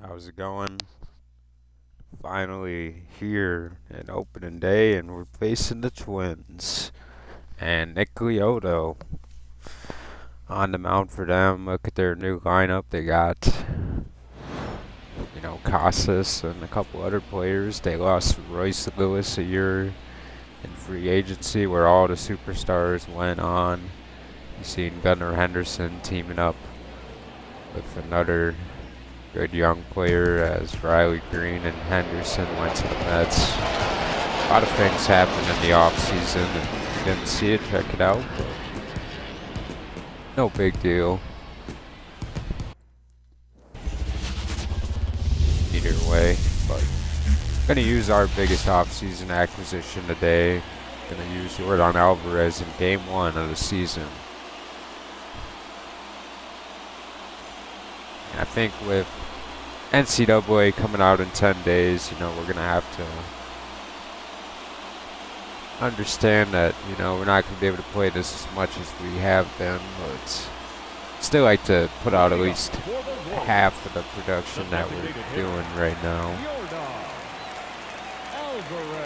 How's it going? Finally here at opening day, and we're facing the Twins. And Nick Lyoto on the mound for them. Look at their new lineup. They got, Casas and a couple other players. They lost Royce Lewis a year in free agency, where all the superstars went on. You seen Gunnar Henderson teaming up with another good young player as Riley Green and Henderson went to the Mets. A lot of things happened in the offseason, and if you didn't see it, check it out. But no big deal. Either way, but gonna use our biggest offseason acquisition today. Gonna use Yordan Alvarez in game 1 of the season. And I think with NCAA coming out in 10 days, we're going to have to understand that, we're not going to be able to play this as much as we have been, but still like to put out at least half of the production that we're doing right now.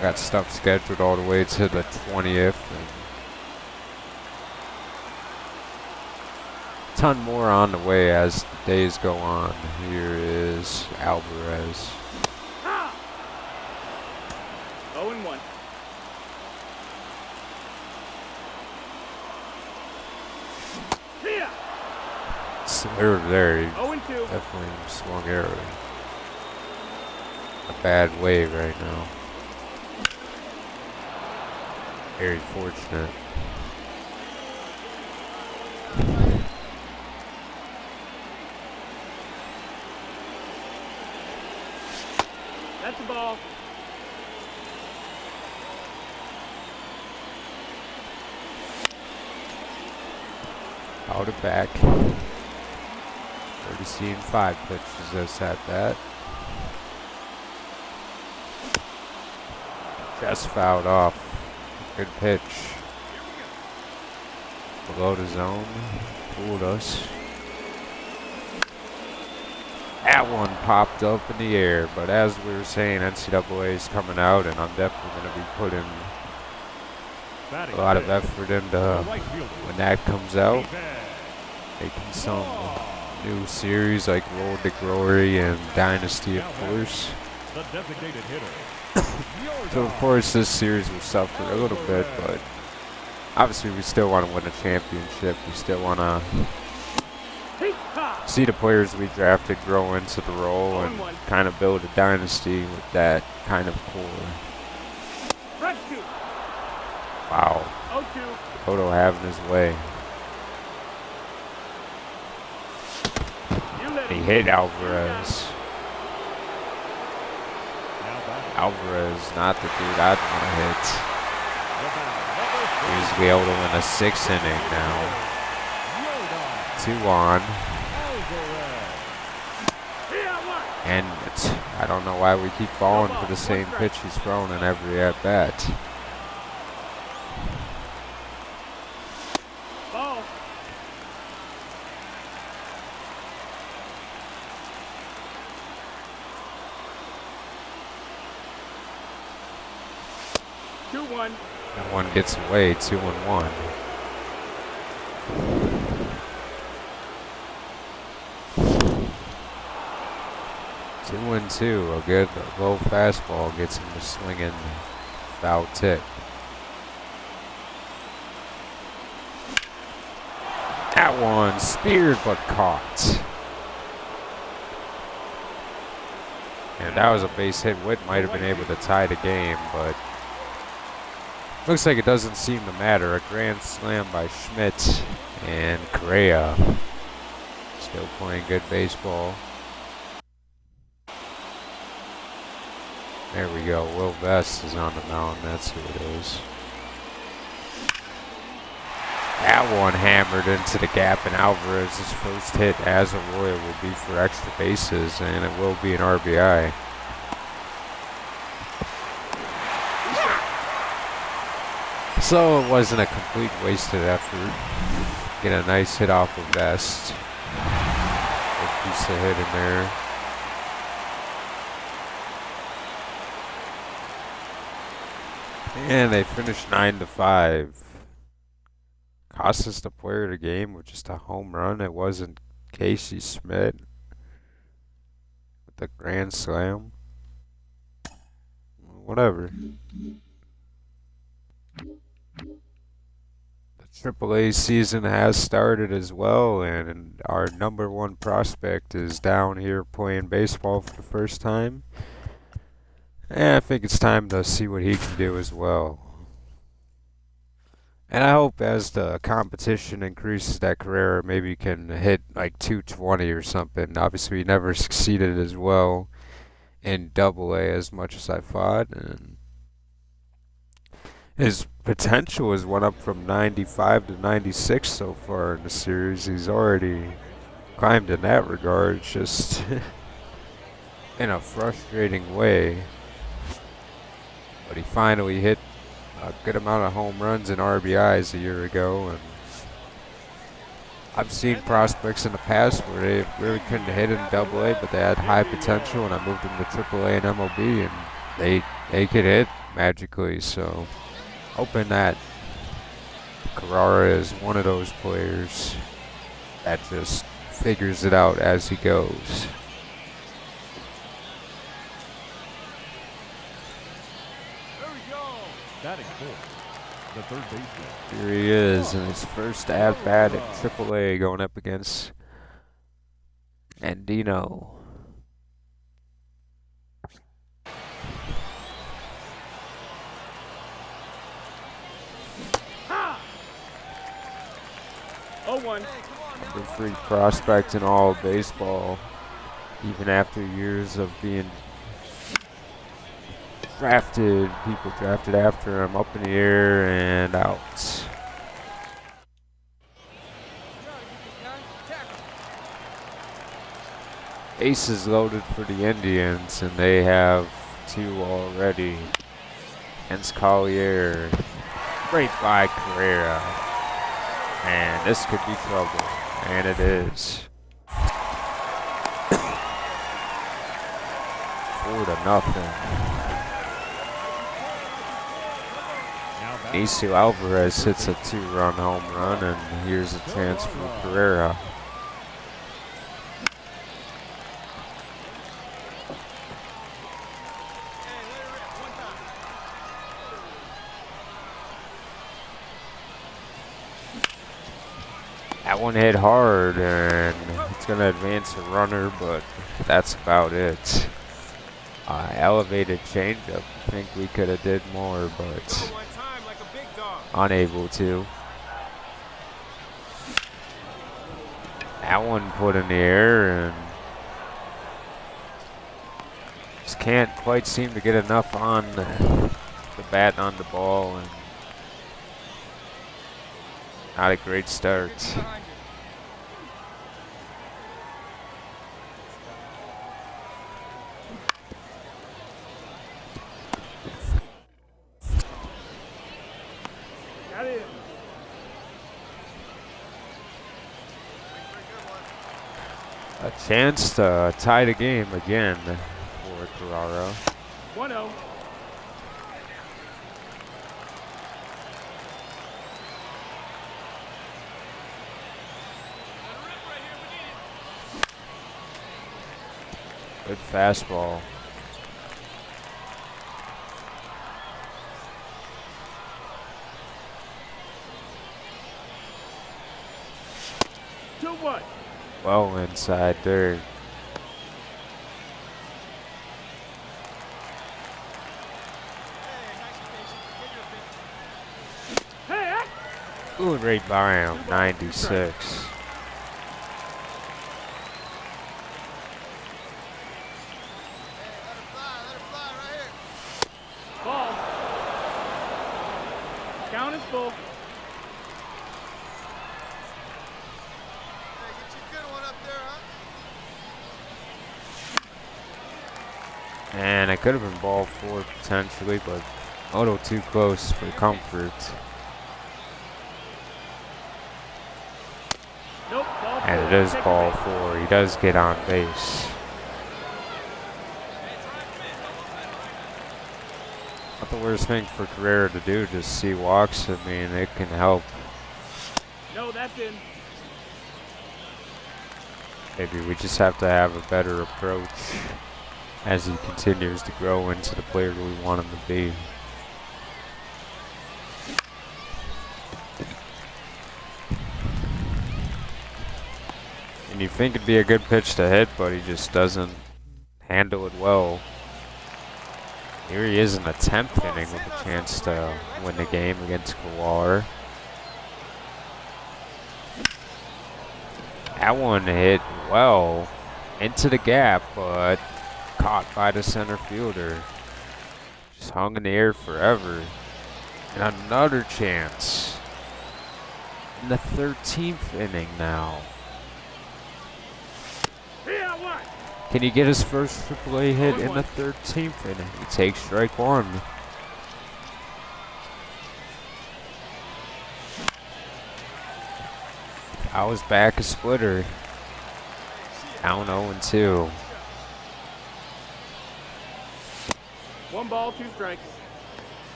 Got stuff scheduled all the way to the 20th, and a ton more on the way as the days go on. Here is Alvarez. 0-1. Slurve there. He 0-2. definitely swung arrow. A bad wave right now. Very fortunate. That's the ball. Out of back. Already seen 5 pitches that's at that. Just fouled off. Good pitch. Below the zone. Fooled us. That one popped up in the air, but as we were saying, NCAA is coming out, and I'm definitely going to be putting a lot of effort into when that comes out. Making some new series like Road to Glory and Dynasty, of course. So, of course, this series will suffer a little bit, but obviously we still want to win a championship. We still want to see the players we drafted grow into the role and kind of build a dynasty with that kind of core. Wow. Toto having his way. He hit Alvarez. Alvarez, not the dude I'd want to hit. He's be able to win a 6th inning now. 2 on. And I don't know why we keep falling for the same pitch he's thrown in every at-bat. That one gets away, 2-1. 2-2. A good low fastball gets him to swinging foul tip. That one speared but caught. And that was a base hit. Witt might have been able to tie the game, but looks like it doesn't seem to matter. A grand slam by Schmidt, and Correa still playing good baseball. There we go. Will Vest is on the mound. That's who it is. That one hammered into the gap, and Alvarez's first hit as a Royal will be for extra bases, and it will be an RBI. So it wasn't a complete wasted effort. Get a nice hit off of Vest. Good piece of hit in there. And they finished 9-5. Cost us the player of the game with just a home run. It wasn't Casey Smith with the grand slam. Whatever. The AAA season has started as well, and our number one prospect is down here playing baseball for the first time. And I think it's time to see what he can do as well. And I hope as the competition increases that Carrera maybe can hit like 220 or something. Obviously, he never succeeded as well in Double-A as much as I thought, and his potential has went up from 95 to 96 so far in the series. He's already climbed in that regard. It's just in a frustrating way. But he finally hit a good amount of home runs and RBIs a year ago, and I've seen prospects in the past where they really couldn't hit in Double-A, but they had high potential, and I moved them to Triple-A and MLB, and they could hit magically. So hoping that Carrara is one of those players that just figures it out as he goes. Batting fourth, the third baseman. Here he is in his first at-bat at Triple-A going up against Andino. Oh, 1. Number 3 prospect in all of baseball, even after years of being drafted. People drafted after him, up in the air and out. Aces loaded for the Indians, and they have 2 already against Collier. Great by Carrera, and this could be trouble, and it is. 4-0. Niceo Alvarez hits a 2-run home run, and here's a chance for Carrera. That one hit hard, and it's going to advance a runner, but that's about it. Elevated changeup. I think we could have did more, but unable to. That one put in the air, and just can't quite seem to get enough on the bat on the ball, and not a great start. A chance to tie the game again for Carrara. 1-0. Good fastball. Well inside there. Ooh, right by him, 96. Ball. Count is full. And it could have been ball 4 potentially, but a little too close for comfort. Nope, ball And 4. it is ball 4. He does get on base. A not the worst thing for Carrera to do, just see walks. I mean, it can help. No, that's in. Maybe we just have to have a better approach as he continues to grow into the player we want him to be. And you think it'd be a good pitch to hit, but he just doesn't handle it well. Here he is in the 10th inning with a chance to win the game against Kowar. That one hit well into the gap, but caught by the center fielder. Just hung in the air forever. And another chance in the 13th inning now. Can he get his first AAA hit in the 13th inning? He takes strike one. I was back a splitter. Down 0-2. 1 ball, 2 strikes.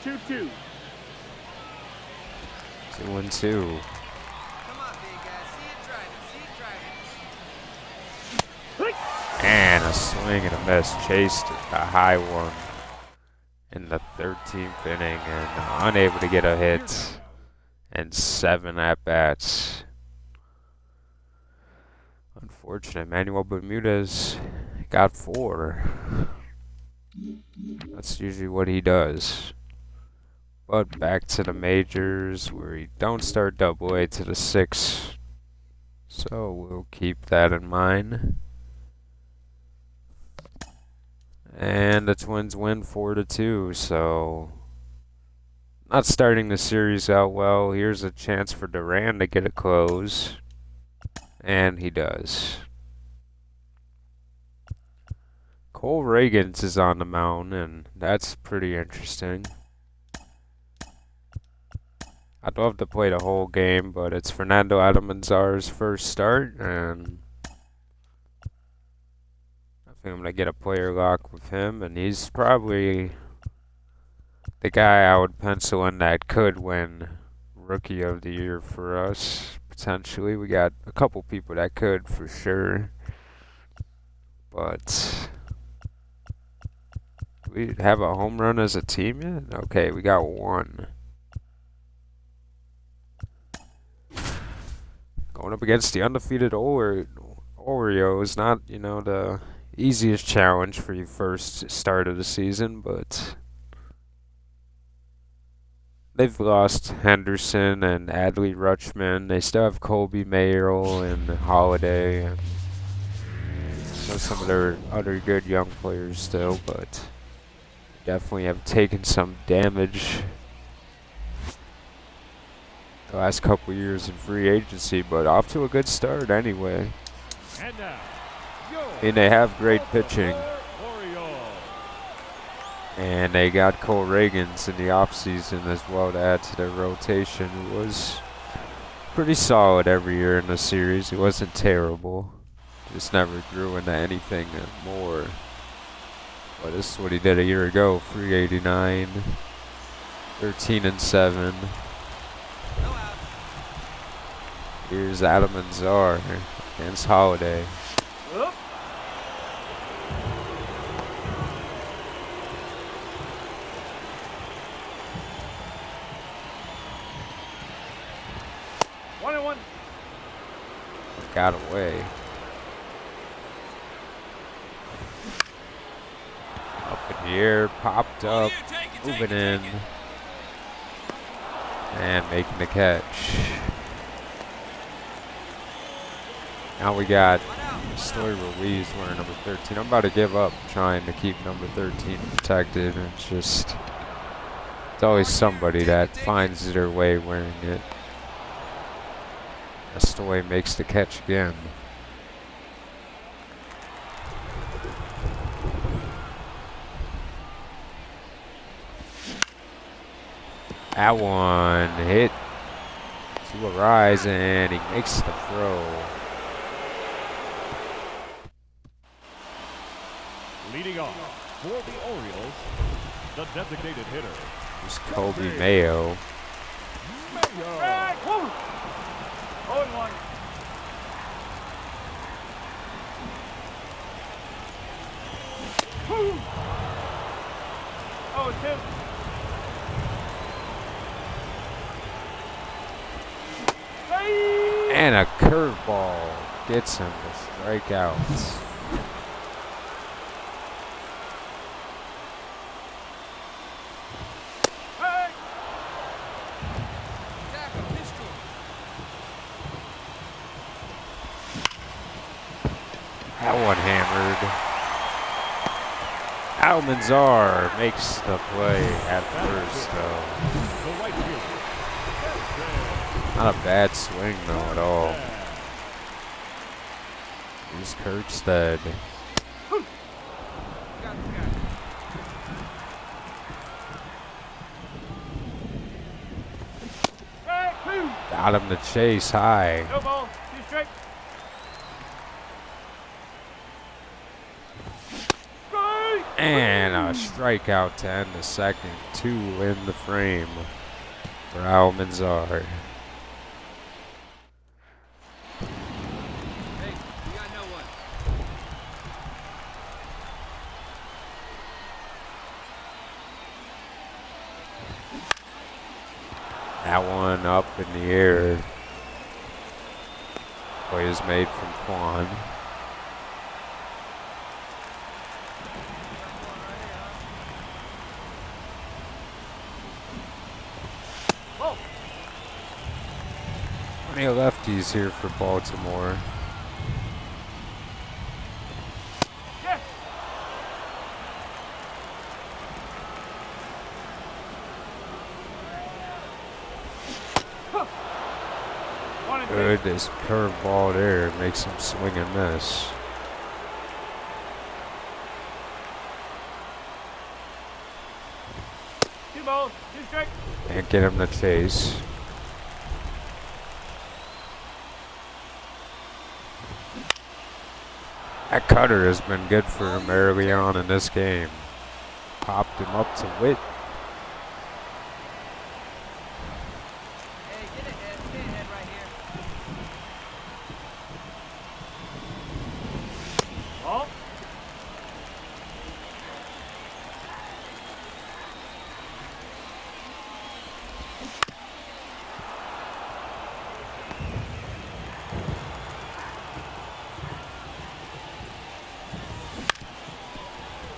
Two. 2-2. Come on, big guy. See it driving. And a swing and a miss. Chased a high one in the 13th inning and unable to get a hit. And 7 at-bats. Unfortunate. Manuel Bermudez got 4. That's usually what he does. But back to the majors where he don't start Double-A to the 6th. So we'll keep that in mind. And the Twins win 4-2, so not starting the series out well. Here's a chance for Duran to get a close. And he does. Cole Ragans is on the mound, and that's pretty interesting. I'd love to play the whole game, but it's Fernando Almanzar's first start, and I think I'm going to get a player lock with him, and he's probably the guy I would pencil in that could win Rookie of the Year for us, potentially. We got a couple people that could, for sure. But do we have a home run as a team yet? Okay, we got 1. Going up against the undefeated Orioles, not, you know, the easiest challenge for you first start of the season, but they've lost Henderson and Adley Rutschman. They still have Colby Mayerl and Holiday, and some of their other good young players still, but definitely have taken some damage the last couple years in free agency, but off to a good start anyway. And now, And they have great pitching. And they got Cole Ragans in the offseason as well to add to their rotation. It was pretty solid every year in the series. It wasn't terrible. Just never grew into anything more. But this is what he did a year ago. 389, 13-7. Here's Adam Manzar against Holiday. Up. One and one. Got away. Up in the air, popped up, moving in, and making the catch. Now we got Story Ruiz wearing number 13. I'm about to give up trying to keep number 13 protected. It's always somebody that finds their way wearing it. Story makes the catch again. That one hit to a rise, and he makes the throw. Leading off for the Orioles, the designated hitter, Just Kobe Mayo. Mayo. Hey, woo! 0-1. Woo! 0-2. Hey! And a curveball gets him to strike out. Hey! That one hammered. Almanzar makes the play at first, though. The right fielder. Not a bad swing, though, at all. Here's Kirkstead. Hey, two! Got him to chase high. No ball, 2 strikes. Strike! And a strikeout to end the second. 2 in the frame for Almanzar. That one up in the air. Play is made from Quan. Oh, Plenty of lefties here for Baltimore. yes! Huh. 1 and 2. Good, this curveball there makes him swing and miss. Two balls, 2 strikes. Can't get him to chase. That cutter has been good for him early on in this game. Popped him up to Witt. Hey, get ahead right here. Ball.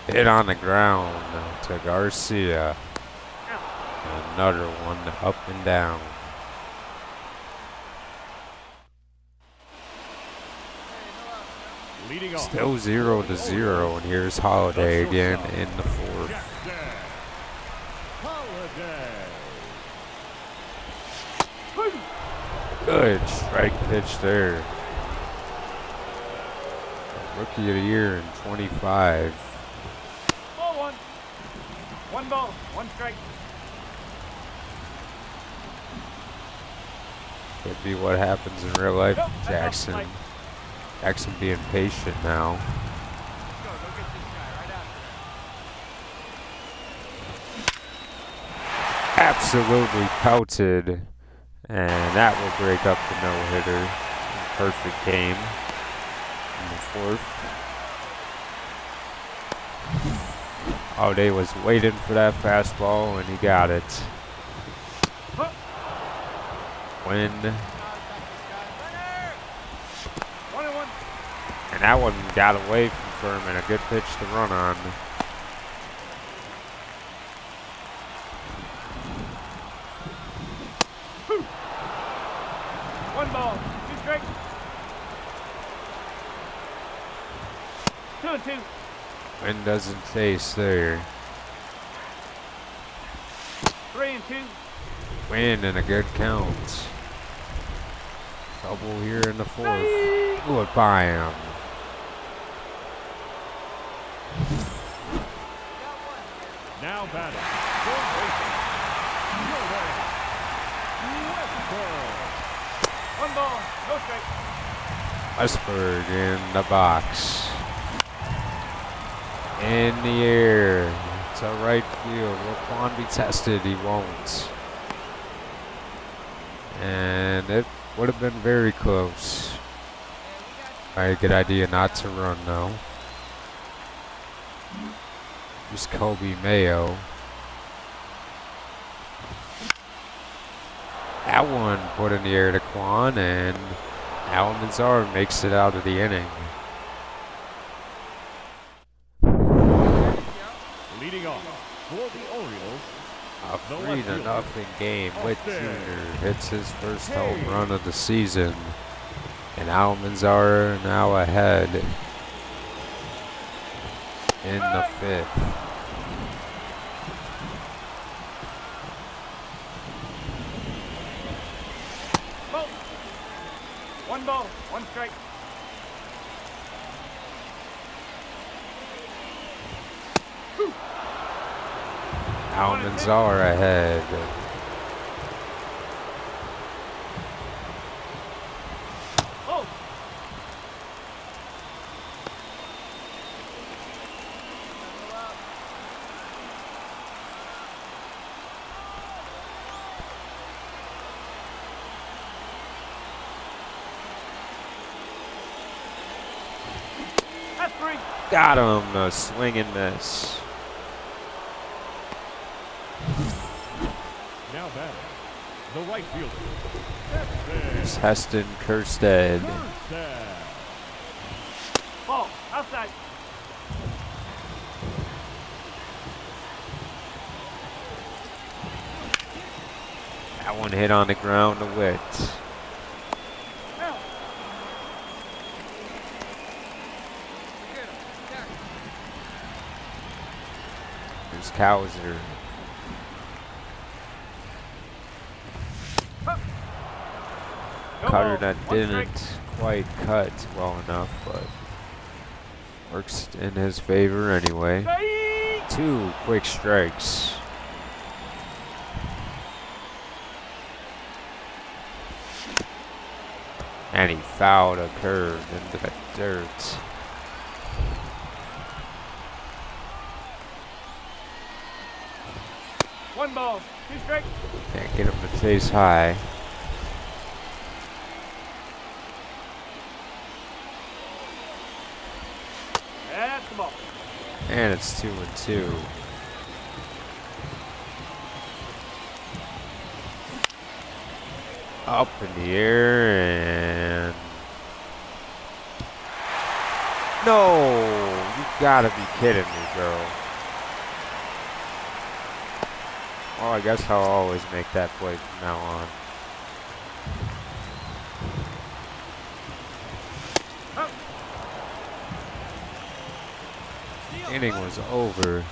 Hit on the ground to Garcia. Another one up and down. Leading off. Still 0-0, and here's Holiday again in the fourth. Jackson. Holiday. Good strike pitch there. Rookie of the year in 25. Ball 1. 1 ball, 1 strike. Could be what happens in real life. Nope, that's Jackson. off Jackson being patient now. Go get this guy right after Absolutely pelted. And that will break up the no-hitter. Perfect game in the fourth. Holiday was waiting for that fastball, and he got it. Huh. Win. 1 and 1. And that one got away from Furman. A good pitch to run on. One ball, 2 strikes. 2 and 2. Win doesn't chase there. 3 and 2. Win and a good count. Double here in the fourth. Good by him. Now batting. Third baseman. Jordan Westburg. 1 ball, no strike. Westberg in the box. In the air to right field. Will Quan be tested? He won't. And it would have been very close. A good idea not to run though. Here's Kobe Mayo. That one put in the air to Quan, and Al Manzar makes it out of the inning. Leading off for the Orioles, A 3-0 game. Whit Jr. hits his first home run of the season. And Al Manzar now ahead in the 5th. Ball. 1 ball, 1 strike. Al Manzar ahead. Oh. That's 3. Got him. A swing and miss. now batting, the right fielder. Here's Heston Kjerstad. Ball, outside. That one hit on the ground to Witt. Here's Cowser. Cutter that didn't quite cut well enough, but works in his favor anyway. 2 quick strikes. And he fouled a curve into the dirt. One ball, 2 strikes. Can't get him to chase high. That's the ball. And it's 2-2. Up in the air and no, you gotta be kidding me, girl. Well, I guess I'll always make that play from now on. Inning was over.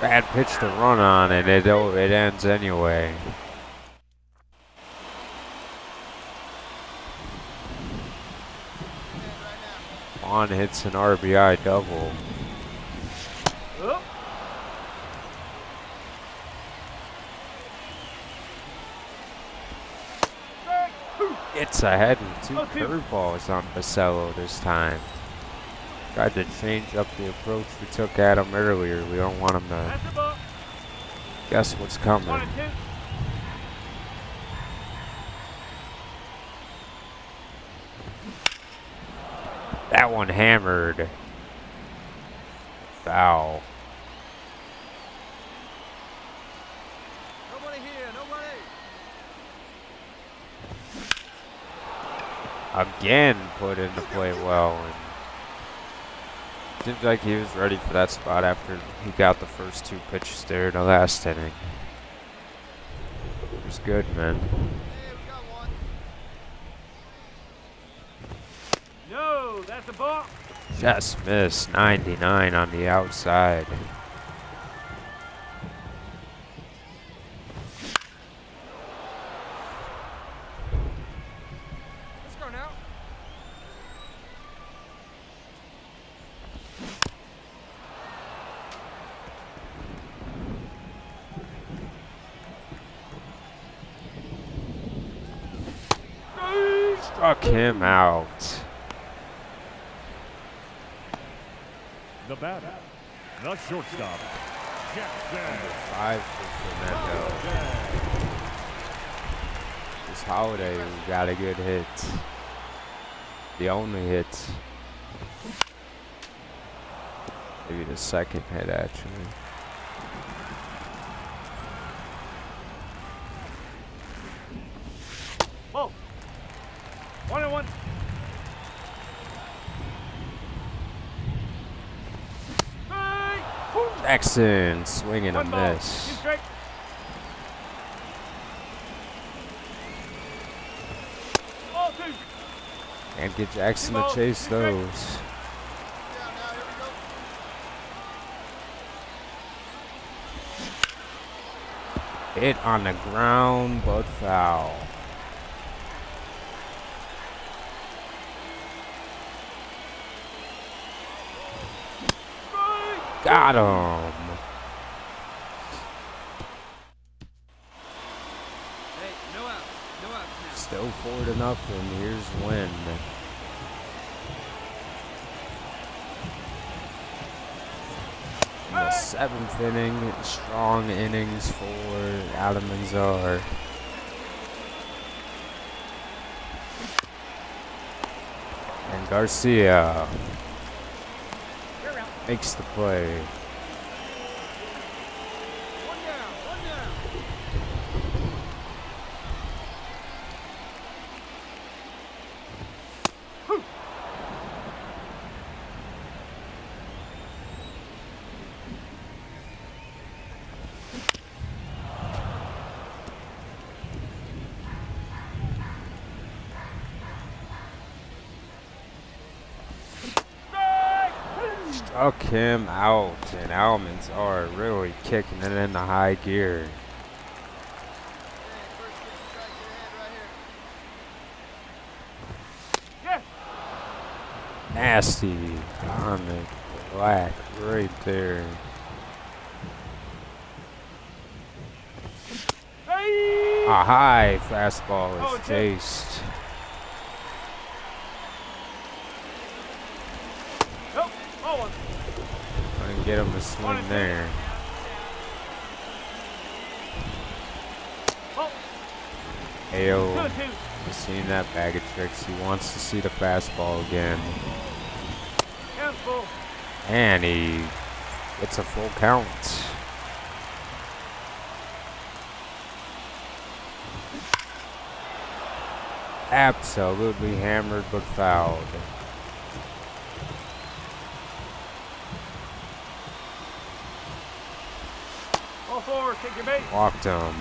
Bad pitch to run on, and it ends anyway. Vaughn hits an RBI double. It's ahead with 2 curveballs on Basello this time. Tried to change up the approach we took at him earlier. We don't want him to guess what's coming. 1 and 2. That one hammered. Foul. Nobody here, nobody. Again put into play well. And seems like he was ready for that spot after he got the first 2 pitches there in the last inning. It was good, man. Hey, we got one. No, that's the ball. Just missed. 99 on the outside. Let's go now. Struck him out. The batter, the shortstop, Jackson. 5 for Fernando. This Holiday got a good hit. The only hit. Maybe the second hit, actually. Whoa. 1-1. Jackson swinging a One ball. miss. Two strike. Ball 2. Can't get Jackson to chase those. Down now. Here we go. Hit on the ground, but foul. Got him. Hey, no out. No out now. Still 4-0. Here's Wynn. In the 7th inning, strong innings for Adam Manzar. And Garcia makes the play. One down. One down. Struck him out, and Almonds are really kicking it into high gear. Hey, first pitch strike to the head right here. Yes. Nasty on the black right there. Hey. A high fastball Oh, is it's hit. chased. Nope. Ball 1. Couldn't get him to swing there. Ball Ayo 2-2. has seen that bag of tricks. He wants to see the fastball again. Cancel. And he gets a full count. Absolutely hammered but fouled. Ball 4. Take your bait. Walked him.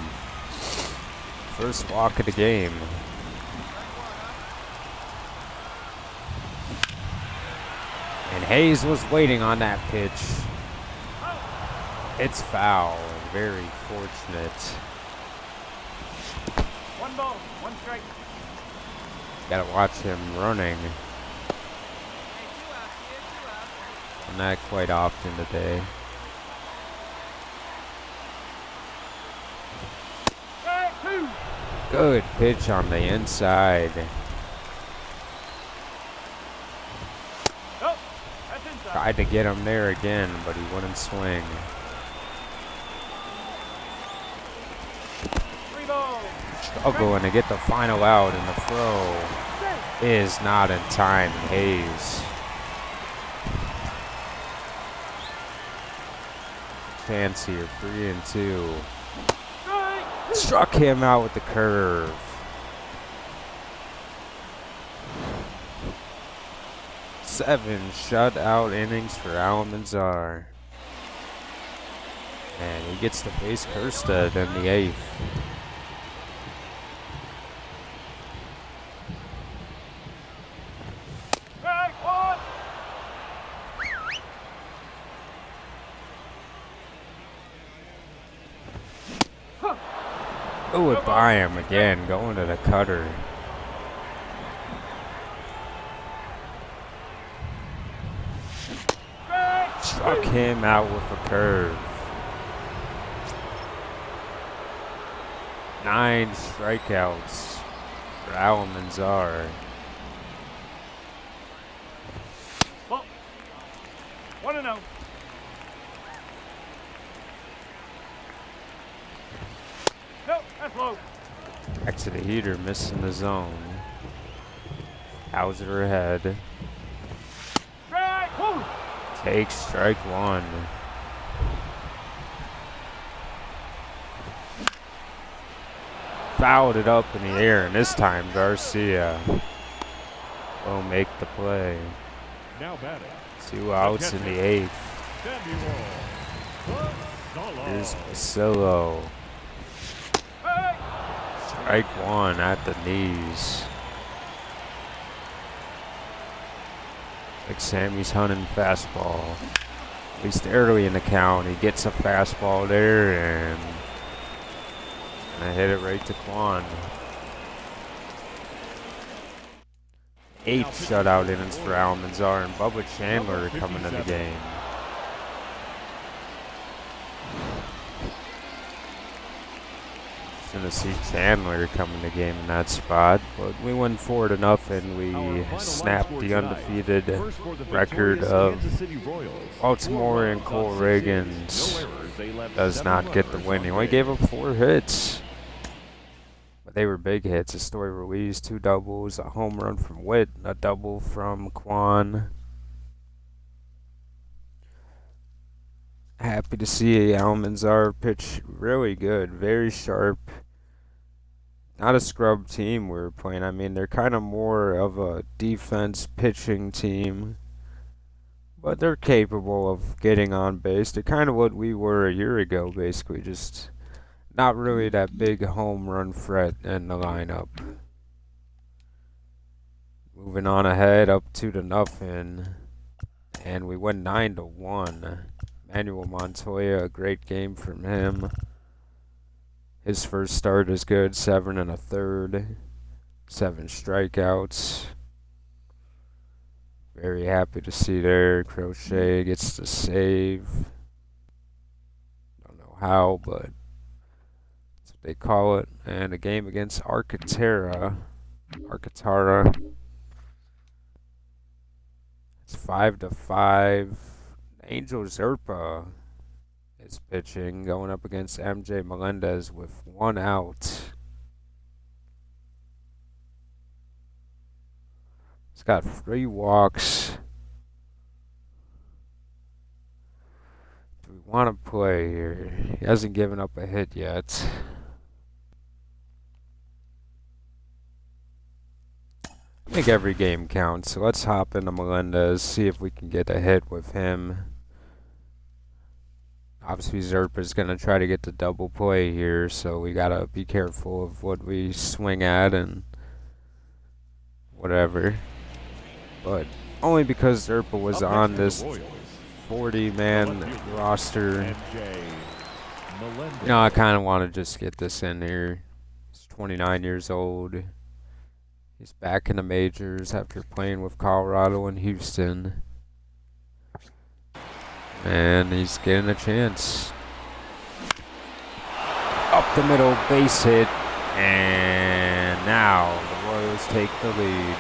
First walk of the game. And Hayes was waiting on that pitch. It's foul. Very fortunate. 1 ball. 1 strike. Gotta watch him running. Hey, 2 out, kid. 2 out. Not quite often today. Strike 2. Good pitch on the inside. Nope. That's inside. Tried to get him there again, but he wouldn't swing. 3 balls. Struggling to get the final out, and the throw is not in time. Hayes. Chance here, 3-2. Strike. Struck him out with the curve. Seven shutout innings for Alan Manzar. And he gets to face Kerstead in the 8th. Strike 1. Blew it by him again, going to the cutter. Strike. Struck him out with a curve. 9 strikeouts for Alan Manzar. Ball. 1-0. 1-0. Nope, that's low. Back to the heater, missing the zone. Hauser ahead. Strike. Woo. Takes strike one. Fouled it up in the air, and this time Garcia will make the play. Now batting. 2 outs in the 8th. Here's Basillo. Hey. Strike one at the knees. Like Sammy's hunting fastball. At least early in the count, he gets a fastball there and I hit it right to Quan. 8 shutout innings for Almanzar, and Bubba Chandler coming to the game. Gonna see Chandler come in the game in that spot, but we won 4-0. We snapped the undefeated record of Baltimore, and Cole Reagans does not get the win. He only gave up 4 hits, but they were big hits. Estoy Ruiz, 2 doubles, a home run from Witt, a double from Quan. Happy to see Almanzar pitch really good, very sharp. Not a scrub team we're playing. I mean, they're kind of more of a defense pitching team, but they're capable of getting on base. They're kind of what we were a year ago, basically, just not really that big home run threat in the lineup. Moving on ahead, up 2-0, and we win 9-1. Manuel Montoya, a great game from him. His first start is good, 7 1/3, 7 strikeouts. Very happy to see there. Crochet gets the save. Don't know how, but that's what they call it. And a game against Arcatara. It's 5-5. Angel Zerpa is pitching, going up against MJ Melendez with 1 out. He's got 3 walks. Do we want to play here? He hasn't given up a hit yet. I think every game counts, so let's hop into Melendez, see if we can get a hit with him. Obviously, Zerpa's going to try to get the double play here, so we got to be careful of what we swing at and whatever. But only because Zerpa was on this 40-man roster. You know, I kind of want to just get this in here. He's 29 years old. He's back in the majors after playing with Colorado and Houston. And he's getting a chance. Up the middle, base hit. And now the Royals take the lead.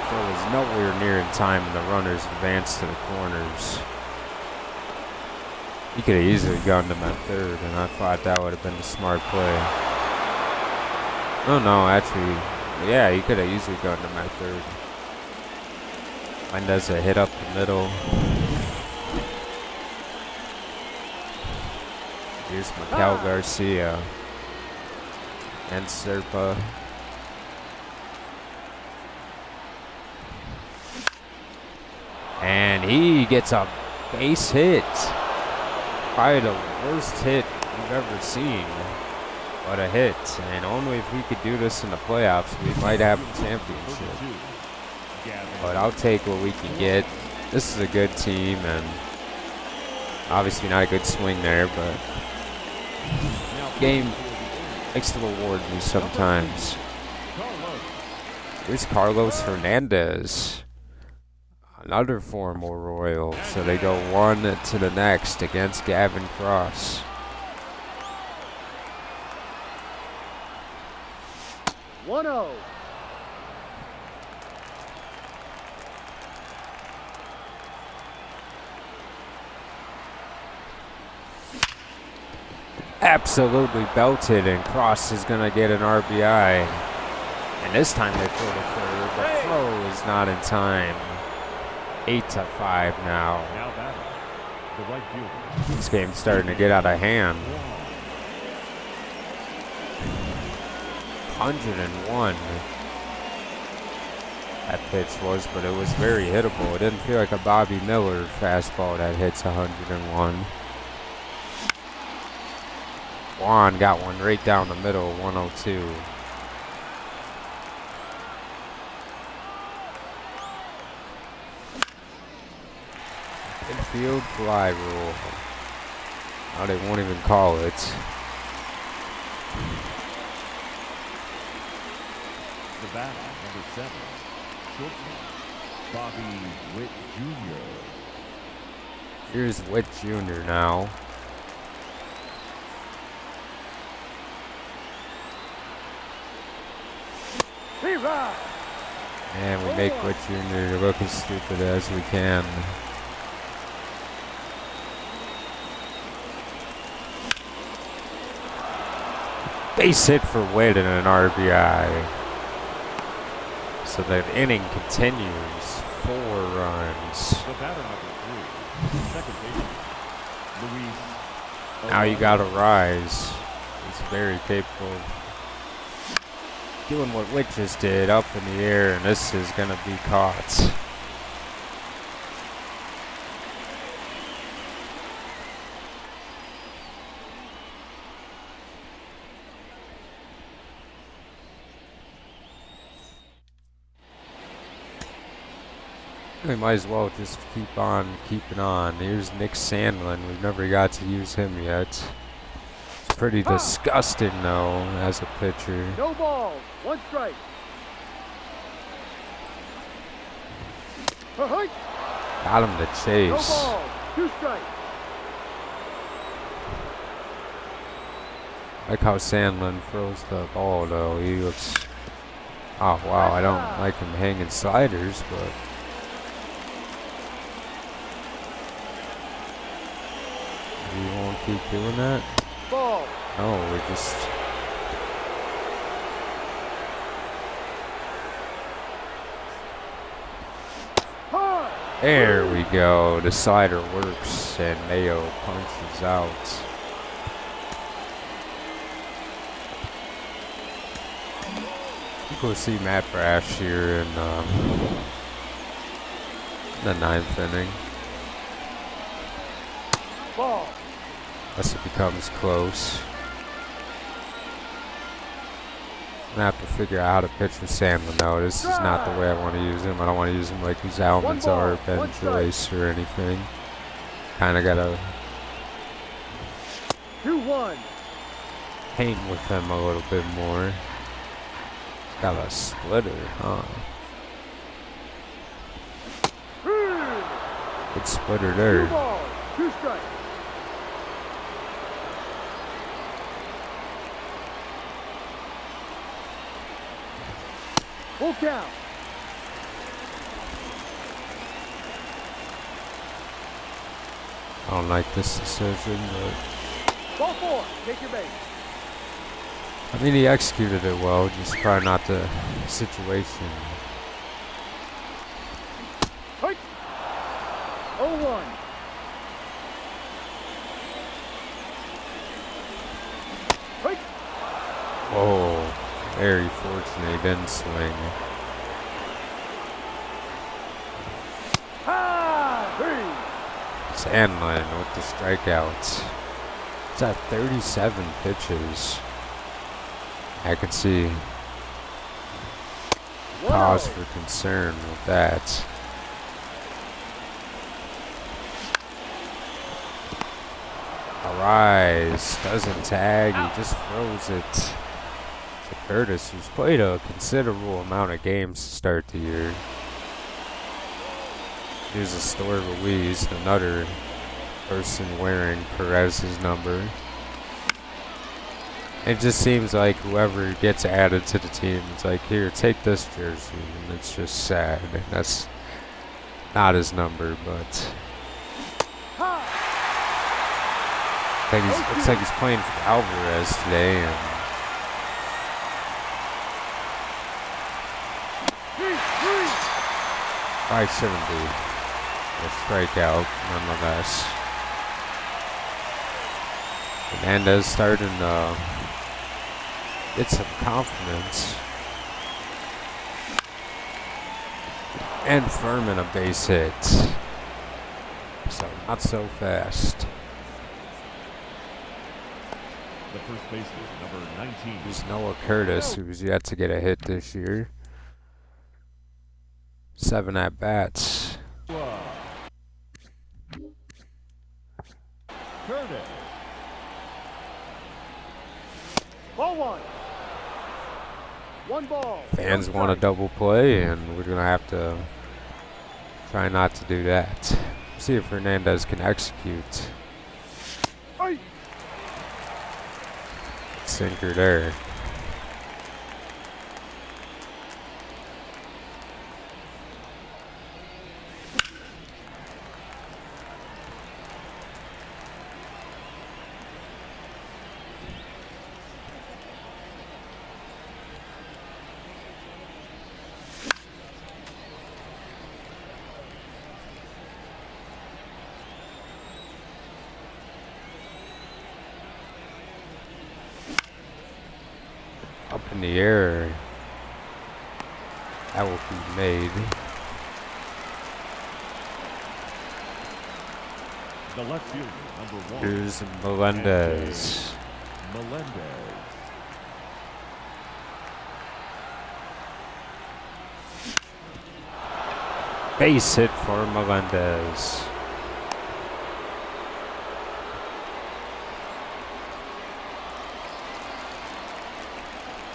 So it was nowhere near in time and the runners advanced to the corners. He could have easily gone to my third, and I thought that would have been a smart play. Oh no, actually, yeah, he could have easily gone to my third. Mendez a hit up the middle. Here's Miguel Garcia and Zerpa. And he gets a base hit. Probably the worst hit we've ever seen. But a hit. And only if we could do this in the playoffs, we might have a championship. But I'll take what we can get. This is a good team, and obviously not a good swing there, but game likes to reward me sometimes. Here's Carlos Hernandez. Another former Royal. So they go 1 to the next against Gavin Cross. absolutely belted, and Cross is going to get an RBI. And this time they throw to third. The throw is not in time. 8-5 now. Now batting, the right fielder. This game's starting to get out of hand. 101 that pitch was, but it was very hittable. It didn't feel like a Bobby Miller fastball that hits 101. Juan got one right down the middle, 102. Infield fly rule. Oh, they won't even call it. The batter, number 7, shortstop, Bobby Witt Jr. Here's Witt Jr. now. And we make Witt Jr. look as stupid as we can. Base hit for Witt and an RBI. So the inning continues. 4 runs. The batter, number 3, second baseman, Luis. Now you gotta rise. He's very capable of doing what Witt just did, up in the air, and this is gonna be caught. We might as well just keep on keeping on. Here's Nick Sandlin. We've never got to use him yet. It's pretty disgusting, though, as a pitcher. No balls. 1 strike. Got him to No chase. balls. 2 strikes. Like how Sandlin throws the ball, though. He looks... Oh, wow. I don't like him hanging sliders, but... We won't keep doing that? Ball. No, we just... There we go. The slider works, and Mayo punches out. You go see Matt Brash here in the 9th inning. Ball. Unless it becomes close. I'm gonna have to figure out how to pitch with Sandlin now. This is not the way I want to use him. I don't want to use him like he's Almanzar, Ben Joyce, or anything. Kind of gotta 2-1. paint with him a little bit more. He's got a splitter, huh? Good splitter 2 there. balls. 2 strikes. Full count. I don't like this decision, but Ball 4. Take your base. I mean, he executed it well, just probably not the situation. 0-1. Oh, very fortunate he didn't swing. Sandlin with the strikeouts. It's at 37 pitches. I could see cause for concern with that. Arise doesn't tag, he just throws it to Curtis, who's played a considerable amount of games to start the year. Here's Astor Ruiz, another person wearing Perez's number. It just seems like whoever gets added to the team, it's like, here, take this jersey, and it's just sad. That's not his number, but Looks like he's playing for Alvarez today, and 570. A strikeout, nonetheless. Hernandez starting to get some confidence. And Furman a base hit. So not so fast. The first baseman, number 19. There's Noah Curtis, who's yet to get a hit this year. 7 at bats. Curtis. Ball one. One ball. Fans want a double play, and we're gonna have to try not to do that. See if Hernandez can execute. Hey. Sinker there. Up in the air. That will be made. The left fielder, number 1. Here's Melendez. Melendez. Base hit for Melendez.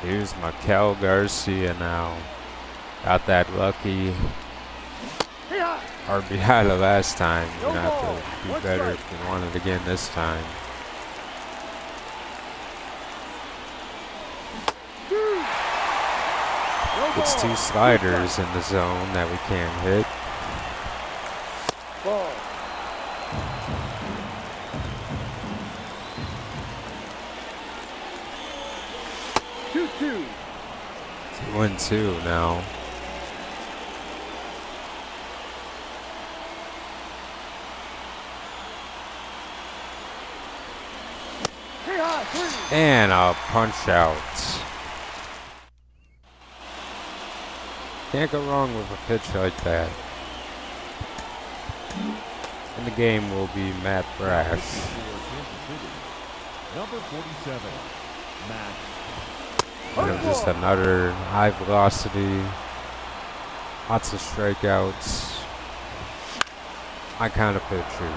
Here's Mikel Garcia now. Got that lucky RBI the last time. You're gonna have to do better if you want it again this time. It's 2 sliders in the zone that we can't hit. Ball. 2-2. 2-2 now. And a punch out. Can't go wrong with a pitch like that. And the game will be Matt Brash. Number 47, Matt. Just another high velocity, lots of strikeouts. My kind of pitcher.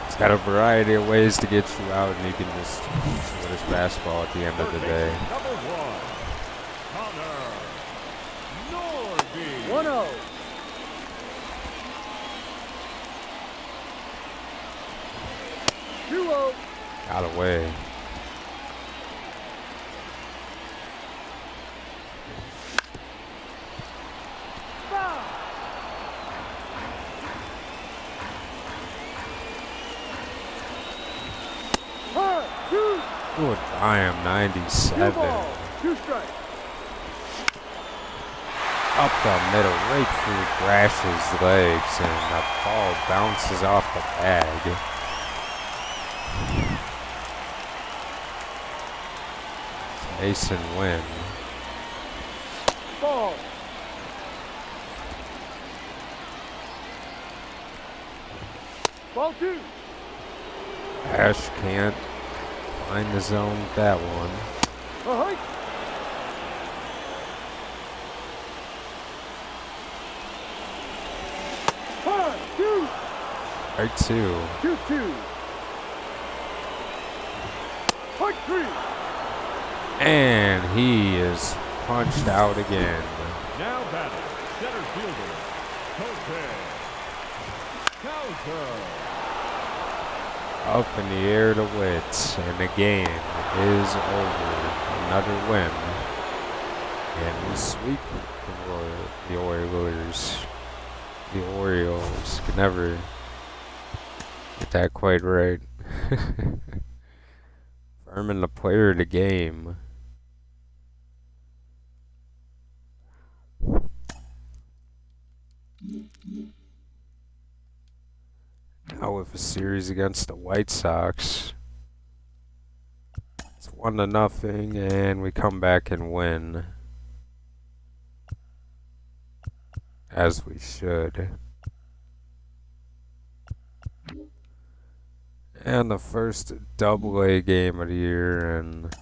He's got a variety of ways to get you out, and he can just shoot with his fastball at the end of the day. Number 1, Connor Norby. 1-0. Got away. Ooh, I am 97. 2 strikes. Up the middle, right through Brash's legs, and the ball bounces off the bag. Mason Wynn. Ball. Ball 2. Ash can't find the zone with that one. A hike. Right 2. 2-2. Hike 3. And he is punched out again. Now batting, center fielder, Coulter. Up in the air to Witt, and the game is over. Another win And we sweep the Oilers. The Orioles can never get that quite right. Furman, the player of the game. Now with a series against the White Sox. It's 1-0, and we come back and win. As we should. And the first AA game of the year, and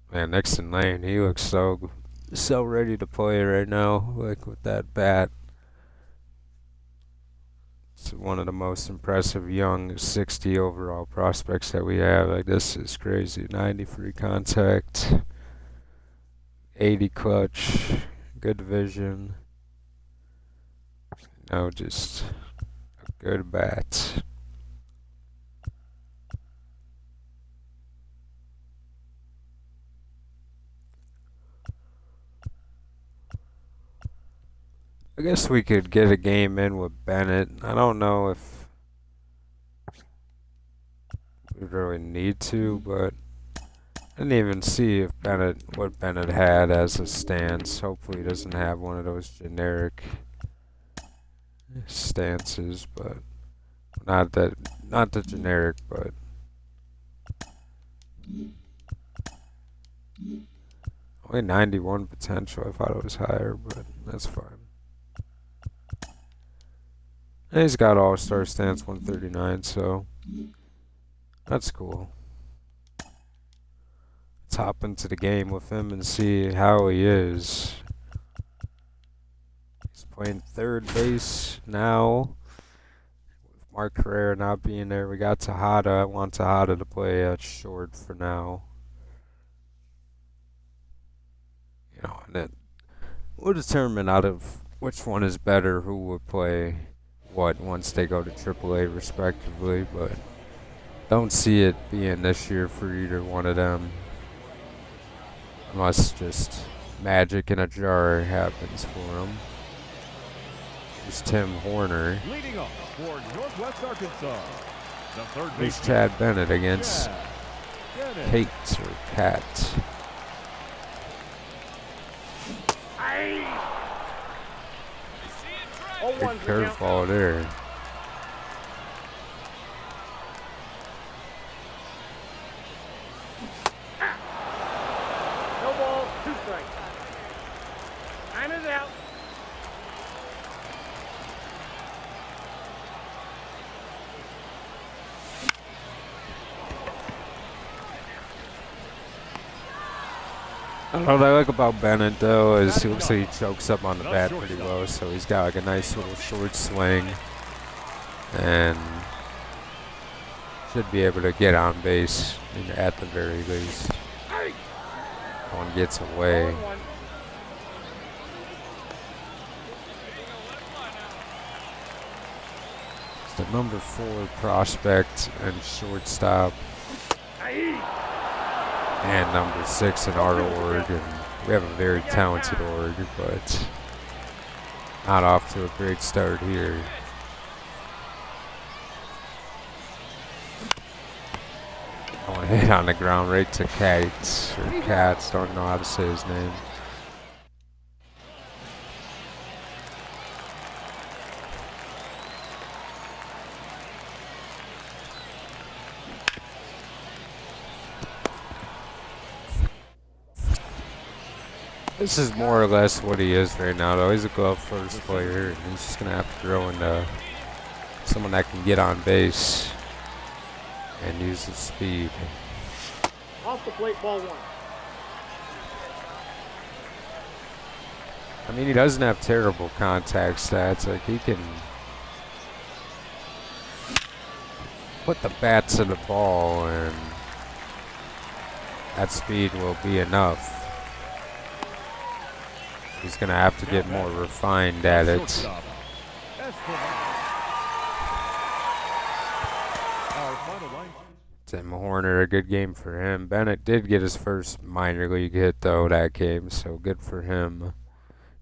man, Nixon Lane, he looks so ready to play right now, like with that bat. It's one of the most impressive young 60 overall prospects that we have. Like, this is crazy. 90 free contact, 80 clutch, good vision. No, just a good bat. I guess we could get a game in with Bennett. I don't know if we really need to, but I didn't even see if what Bennett had as a stance. Hopefully he doesn't have one of those generic stances, but not the generic, but only 91 potential. I thought it was higher, but that's fine. And he's got all-star stance 139, so that's cool. Let's hop into the game with him and see how he is. He's playing third base now. With Mark Carrera not being there, we got Tejada. I want Tejada to play at short for now. You know, and then we'll determine out of which one is better, who would play what once they go to AAA respectively, but don't see it being this year for either one of them unless just magic in a jar happens for them. It's Tim Horner. Leading off for Northwest Arkansas, the third Here's baseman, Chad Bennett against Chad Bennett. Kate or Cat. Big curveball there. No ball, 2 strikes. Time is out. What I like about Bennett, though, is he looks like he chokes up on the bat pretty low, so he's got like a nice little short swing and should be able to get on base at the very least. One gets away. It's the number 4 prospect and shortstop. And number 6 in our org, and we have a very talented org, but not off to a great start here. I want to hit on the ground right to Cats, or Cats, don't know how to say his name. This is more or less what he is right now, though. He's a glove first player, and he's just going to have to throw into someone that can get on base and use his speed. Off the plate, ball 1. I mean, he doesn't have terrible contact stats. Like, he can put the bat to the ball, and that speed will be enough. He's going to have to get more refined at it. Shortstop, Escobar. Our final line. Tim Horner, a good game for him. Bennett did get his first minor league hit, though, that game, so good for him.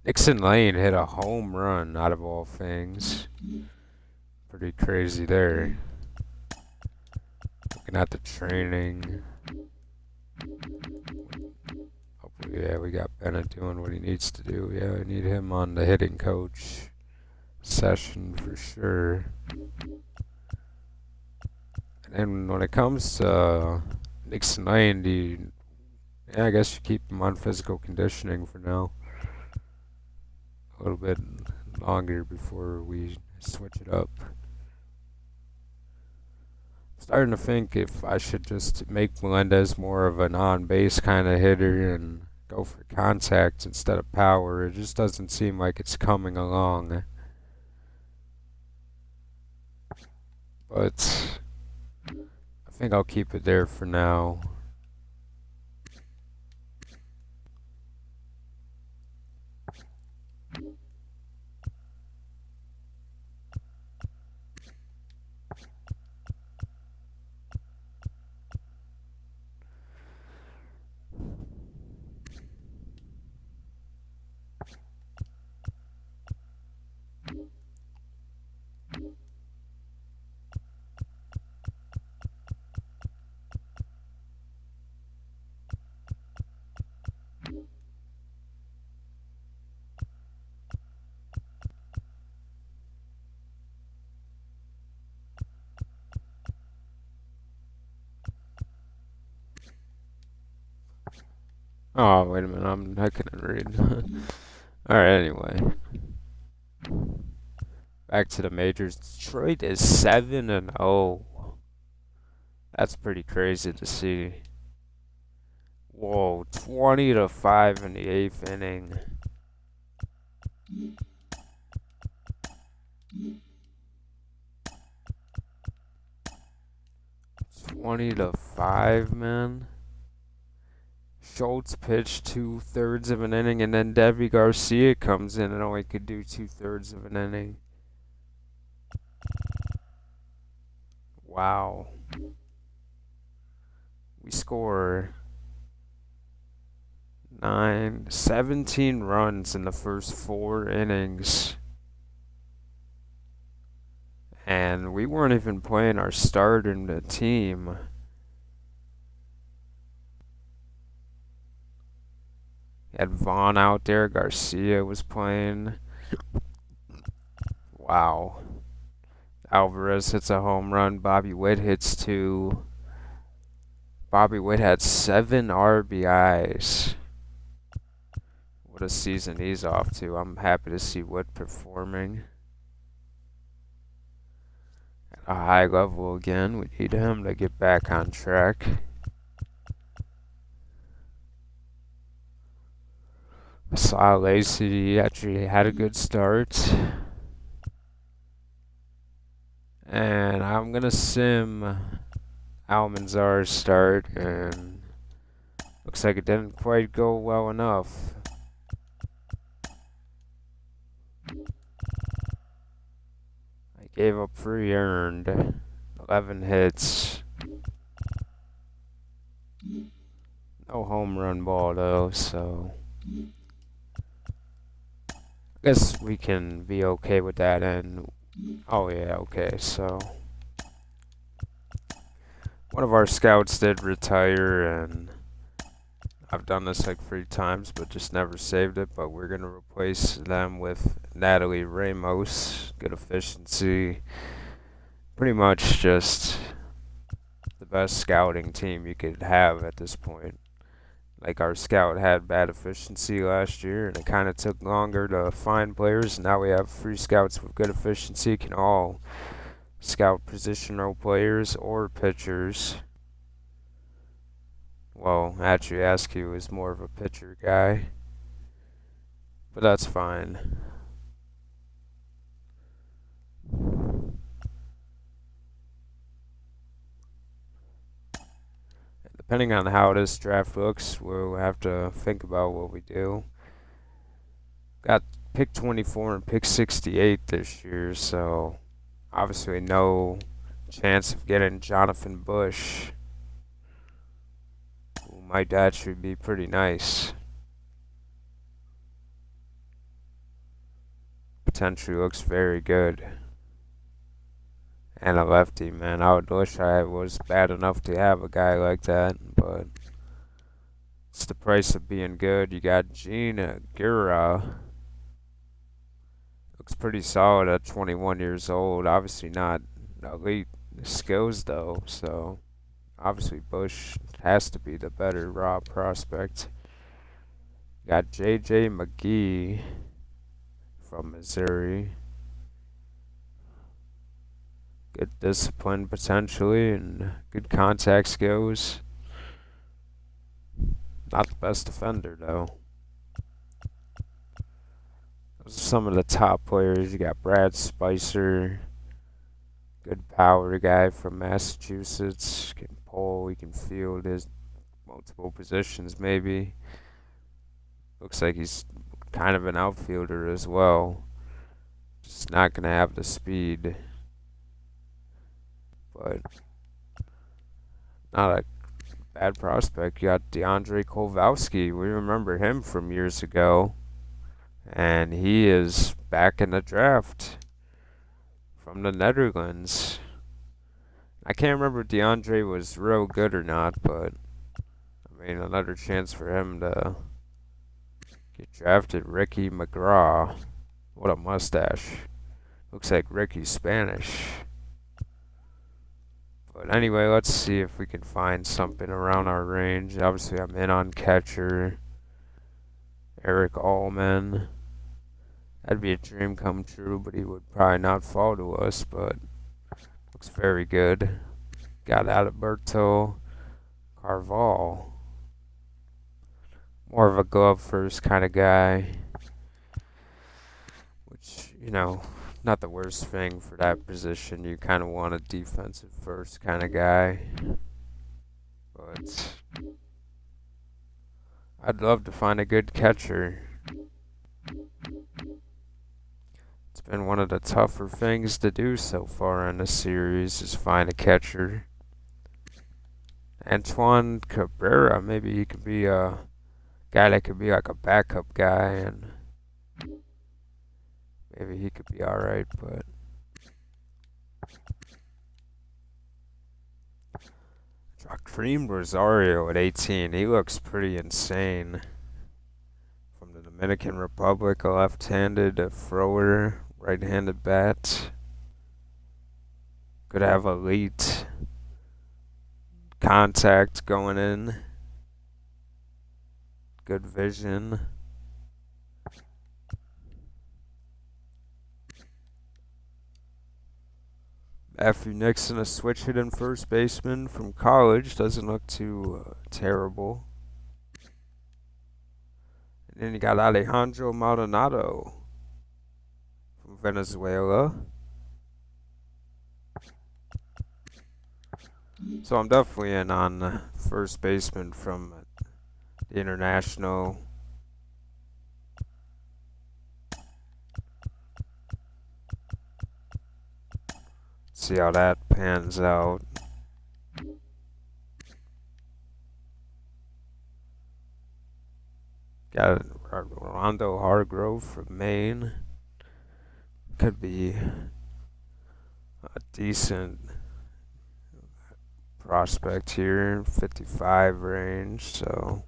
Nixon Lane hit a home run out of all things. Pretty crazy there. Looking at the training. Hopefully, yeah, we got Bennett doing what he needs to do. Yeah, we need him on the hitting coach session for sure. And when it comes to Nixon Lane, yeah, I guess you keep him on physical conditioning for now. A little bit longer before we switch it up. Starting to think if I should just make Melendez more of an on-base kind of hitter and go for contact instead of power. It just doesn't seem like it's coming along. But I think I'll keep it there for now. Oh, wait a minute, I couldn't read. Alright, anyway. Back to the majors. Detroit is 7-0. That's pretty crazy to see. Whoa, 20-5 in the 8th inning. $20-5, man. Schultz pitched 2/3 of an inning, and then Debbie Garcia comes in and only could do 2/3 of an inning. Wow. We score 17 runs in the first 4 innings. And we weren't even playing our starter in the team. Had Vaughn out there. Garcia was playing. Wow. Alvarez hits a home run. Bobby Witt hits 2. Bobby Witt had 7 RBIs. What a season he's off to. I'm happy to see Witt performing at a high level again. We need him to get back on track. Saw Lacey actually had a good start. And I'm going to sim Almanzar's start, and looks like it didn't quite go well enough. I gave up 3 earned, 11 hits. No home run ball though, so I guess we can be okay with that. And oh yeah, okay, so one of our scouts did retire, and I've done this like 3 times but just never saved it. But we're gonna replace them with Natalie Ramos. Good efficiency. Pretty much just the best scouting team you could have at this point. Like, our scout had bad efficiency last year, and it kind of took longer to find players. Now we have 3 scouts with good efficiency, can all scout positional players or pitchers. Well, actually, Askew is more of a pitcher guy, but that's fine. Depending on how this draft looks, we'll have to think about what we do. got pick 24 and pick 68 this year, so obviously no chance of getting Jonathan Bush, who might actually be pretty nice. Potentially looks very good. And a lefty, man. I would wish I was bad enough to have a guy like that, but it's the price of being good. You got Gene Aguirre. Looks pretty solid at 21 years old. Obviously not elite skills though, so obviously Bush has to be the better raw prospect. Got J.J. McGee from Missouri. Good discipline potentially and good contact skills. Not the best defender though. Those are some of the top players. You got Brad Spicer, good power guy from Massachusetts. Can pull, he can field his multiple positions maybe. Looks like he's kind of an outfielder as well. Just not gonna have the speed. But not a bad prospect. You got DeAndre Kowalski. We remember him from years ago. And he is back in the draft from the Netherlands. I can't remember if DeAndre was real good or not, but I mean, another chance for him to get drafted. Ricky McGraw. What a mustache. Looks like Ricky's Spanish. But anyway, let's see if we can find something around our range. Obviously, I'm in on catcher. Eric Allman. That'd be a dream come true, but he would probably not fall to us, but looks very good. Got Adalberto Carvalho. More of a glove first kind of guy. Which, you know, not the worst thing for that position. You kind of want a defensive first kind of guy. But I'd love to find a good catcher. It's been one of the tougher things to do so far in the series is find a catcher. Antoine Cabrera, maybe he could be a guy that could be like a backup guy, and maybe he could be alright, but Joaquin Rosario at 18, he looks pretty insane. From the Dominican Republic, a left-handed thrower, right-handed bat. Could have elite contact going in. Good vision. Matthew Nixon, a switch hitting first baseman from college, doesn't look too terrible. And then you got Alejandro Maldonado from Venezuela. So I'm definitely in on first baseman from the international. See how that pans out. Got Rolando Hargrove from Maine. Could be a decent prospect here, 55 range, so.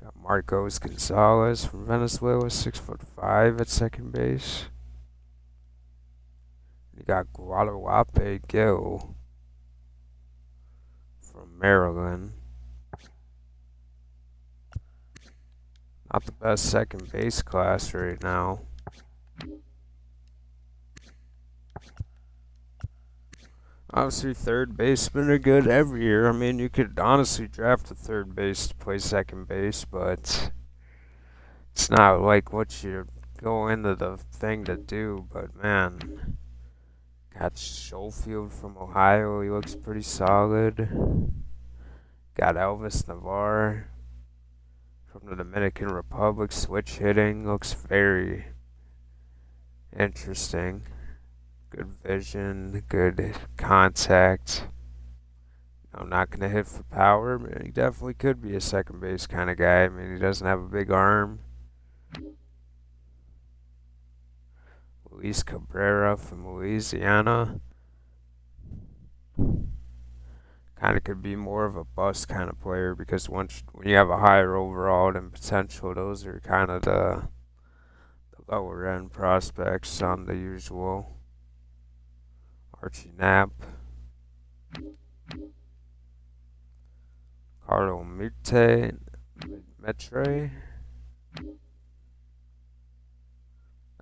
Got Marcos Gonzalez from Venezuela, 6'5" at second base. You got Guadalupe Gil from Maryland. Not the best second base class right now. Obviously, third basemen are good every year. I mean, you could honestly draft a third base to play second base, but it's not like what you go into the thing to do. But man, got Schofield from Ohio. He looks pretty solid. Got Elvis Navarre from the Dominican Republic. Switch hitting looks very interesting. Good vision, good contact. I'm not going to hit for power, but he definitely could be a second base kind of guy. I mean, he doesn't have a big arm. Luis Cabrera from Louisiana. Kind of could be more of a bust kind of player because when you have a higher overall than potential, those are kind of the lower end prospects on the usual. Archie Knapp. Carlo Metre.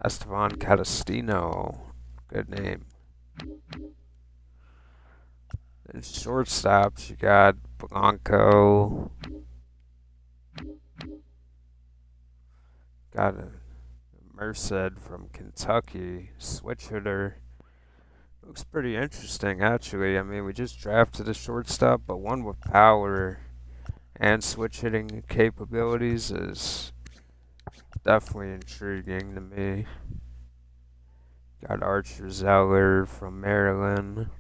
Esteban Catastino. Good name. And shortstops, you got Blanco. Got a Merced from Kentucky. Switch hitter. Looks pretty interesting, actually. I mean, we just drafted a shortstop, but one with power and switch hitting capabilities is definitely intriguing to me. Got Archer Zeller from Maryland.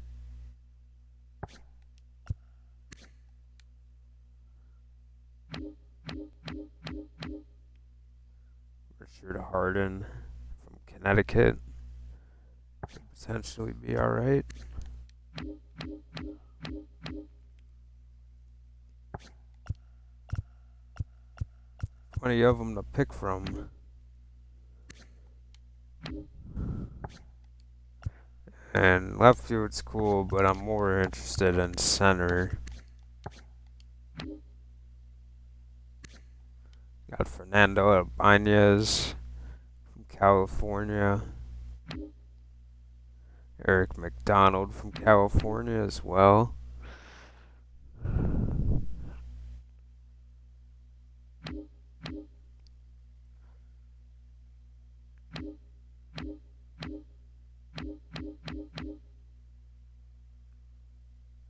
Richard Harden from Connecticut. Could potentially be alright. Plenty of them to pick from. And left field's cool, but I'm more interested in center. Got Fernando Ibanez from California. Eric McDonald from California as well.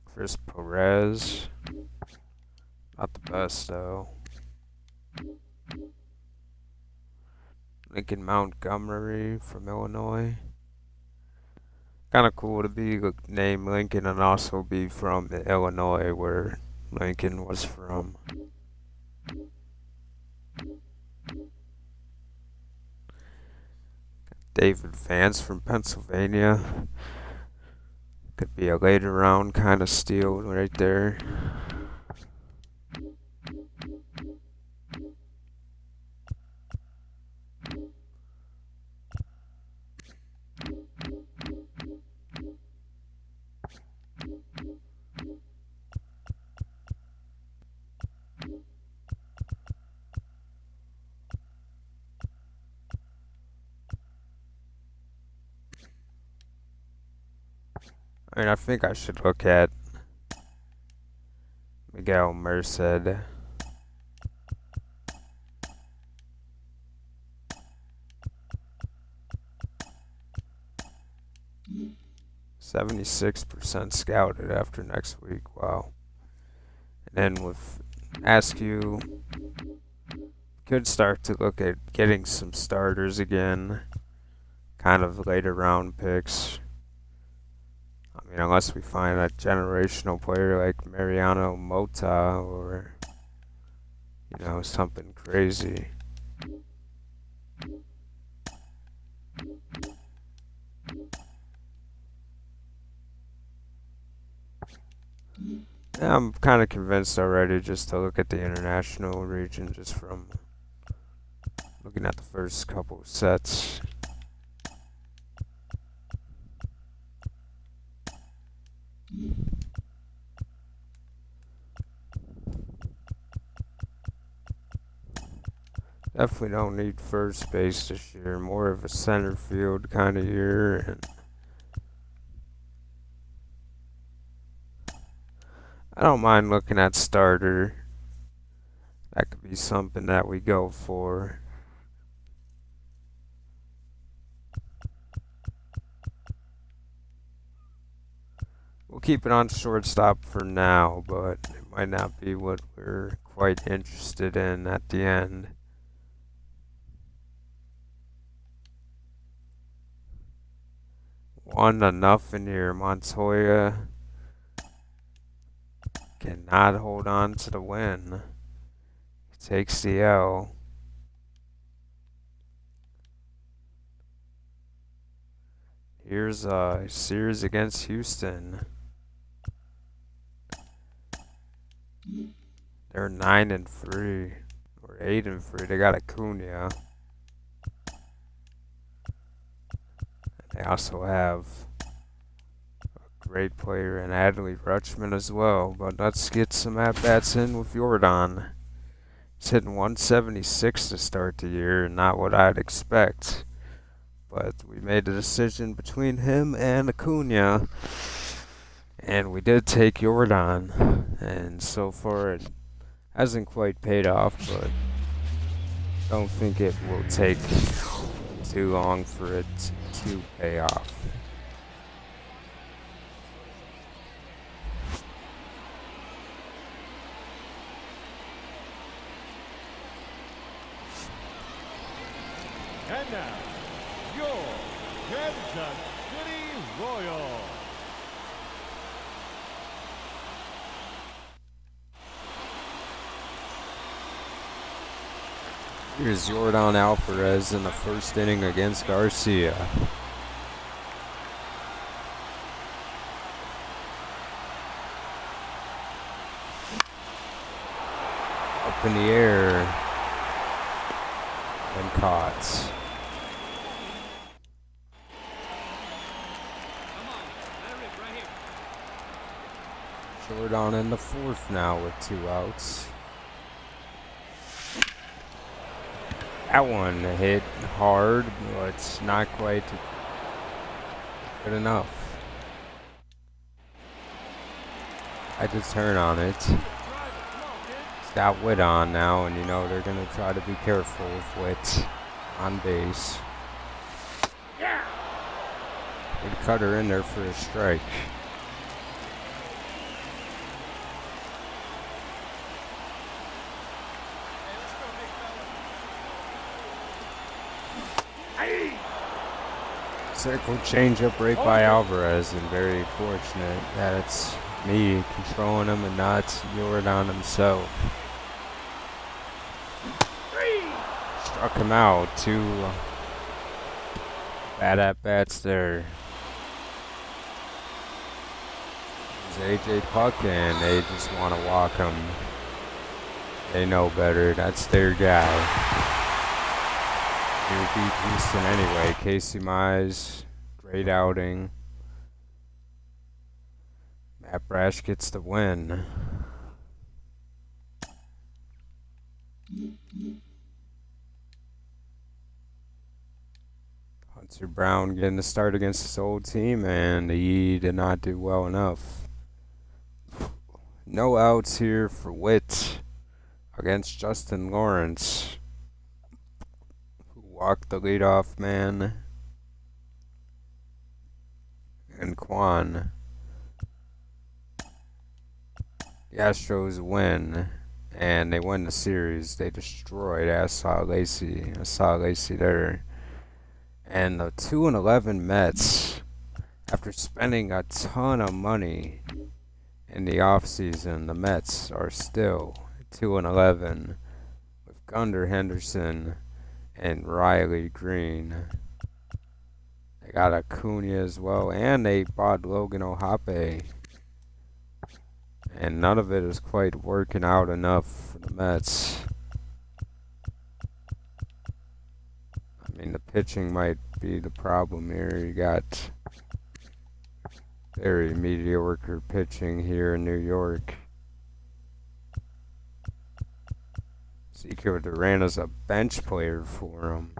Chris Perez. Not the best though. Lincoln Montgomery from Illinois. Kind of cool to be named Lincoln and also be from Illinois, where Lincoln was from. David Vance from Pennsylvania. Could be a later round kind of steal right there. I mean, I think I should look at Miguel Merced. %76% scouted after next week. Wow. And then with Askew, could start to look at getting some starters again. Kind of later round picks. I mean, unless we find a generational player like Mariano Mota or, you know, something crazy. Yeah, I'm kind of convinced already just to look at the international region just from looking at the first couple of sets. Definitely don't need first base this year. More of a center field kind of year. And I don't mind looking at starter. That could be something that we go for. We'll keep it on shortstop for now, but it might not be what we're quite interested in at the end. One enough in here. Montoya cannot hold on to the win. He takes the L. Here's a series against Houston. They're 9-3 or 8-3. They got Acuna. They also have a great player in Adley Rutschman as well. But let's get some at-bats in with Jordan. He's hitting 176 to start the year, not what I'd expect. But we made the decision between him and Acuna. And we did take Jordan. And so far it hasn't quite paid off, but don't think it will take too long for it to pay off. And now, your Kansas City Royals. Here's Jordan Alvarez in the first inning against Garcia. Up in the air and caught. Come on, let it rip right here. Jordan in the fourth now with 2 outs. That one hit hard, but it's not quite good enough. I had to turn on it. It's got Witt on now, and you know they're going to try to be careful with Witt on base. Good cutter in there for a strike. Circle changeup right by Alvarez, and very fortunate that it's me controlling him and not Jordan himself. Struck him out. 2 bad at-bats there. There's AJ Puck, and they just want to walk him. They know better. That's their guy. He beat Houston anyway. Casey Mize, great outing. Matt Brash gets the win. Hunter Brown getting the start against his old team, and he did not do well enough. No outs here for Witt against Justin Lawrence, walked the leadoff man, and Kwan. The Astros win, and they win the series. They destroyed I saw Lacey there. And the 2-11 Mets, after spending a ton of money in the offseason, the Mets are still 2-11 with Gunnar Henderson and Riley Green. They got Acuna as well, and they bought Logan O'Hoppe. And none of it is quite working out enough for the Mets. I mean, the pitching might be the problem here. You got very mediocre pitching here in New York. Ezekiel Duran is a bench player for him.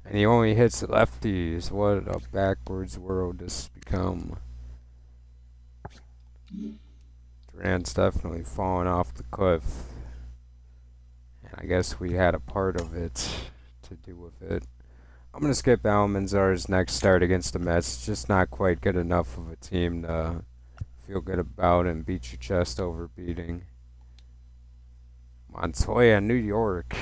And he only hits lefties. What a backwards world this has become. Duran's definitely fallen off the cliff. And I guess we had a part of it to do with it. I'm going to skip Almanzar's next start against the Mets. It's just not quite good enough of a team to feel good about and beat your chest over beating. Montoya, New York.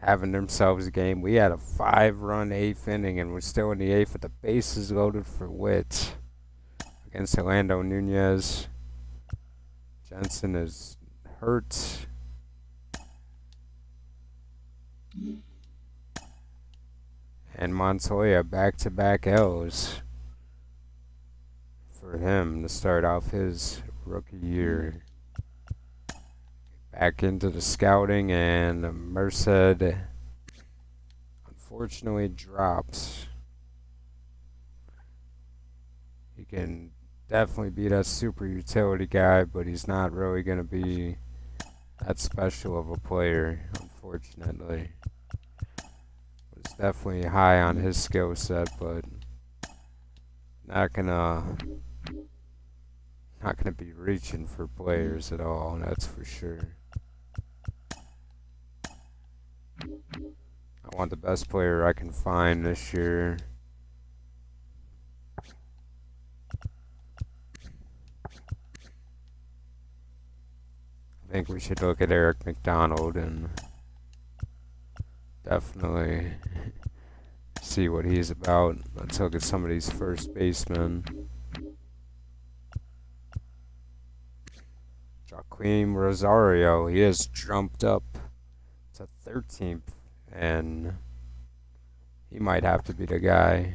Having themselves a game. We had a 5-run 8th inning and we're still in the 8th with the bases loaded for Witt against Orlando Nunez. Jensen is hurt. And Montoya back-to-back L's for him to start off his rookie year. Back into the scouting, and Merced unfortunately drops. He can definitely be that super utility guy, but he's not really going to be that special of a player, unfortunately. Was definitely high on his skill set, but not gonna be reaching for players at all, that's for sure. I want the best player I can find this year. I think we should look at Eric McDonald and definitely see what he's about. Let's look at some of these first basemen. Joaquim Rosario, he has jumped up to 13th, and he might have to be the guy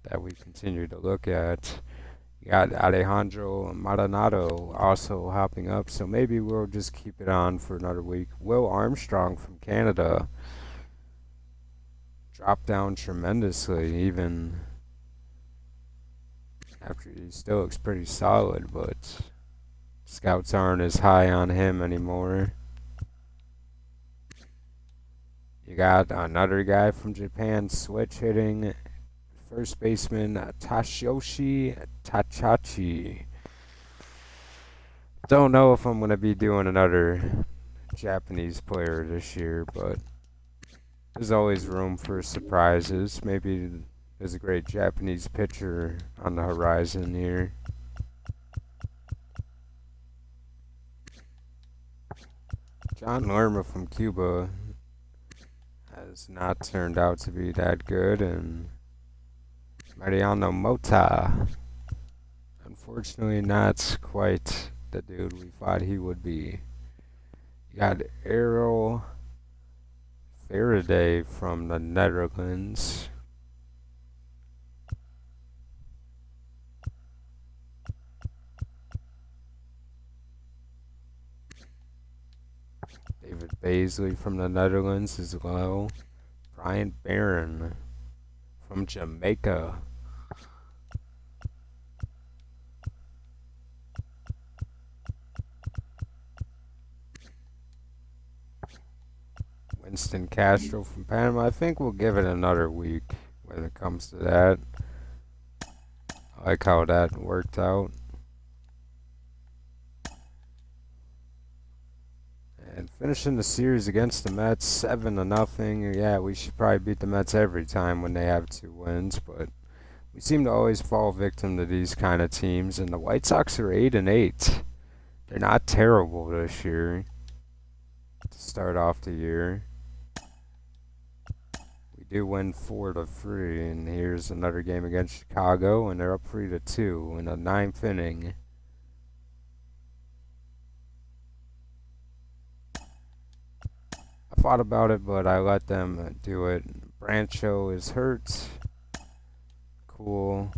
that we continue to look at. You got Alejandro Maldonado also hopping up, so maybe we'll just keep it on for another week. Will Armstrong from Canada dropped down tremendously, even after he still looks pretty solid, but scouts aren't as high on him anymore. You got another guy from Japan switch hitting, first baseman Tashiyoshi Tachachi. Don't know if I'm going to be doing another Japanese player this year, but there's always room for surprises. Maybe there's a great Japanese pitcher on the horizon here. John Lerma from Cuba has not turned out to be that good, and Mariano Mota, unfortunately not quite the dude we thought he would be. You got Errol Faraday from the Netherlands. David Baisley from the Netherlands as well. Brian Barron from Jamaica. Winston Castro from Panama. I think we'll give it another week when it comes to that. I like how that worked out. And finishing the series against the Mets 7-0. Yeah, we should probably beat the Mets every time when they have 2 wins, but we seem to always fall victim to these kind of teams. And the White Sox are 8-8. They're not terrible this year to start off the year. We do win 4-3, and here's another game against Chicago, and they're up 3-2 in the 9th inning. I thought about it, but I let them do it. Brancho is hurt. Cool.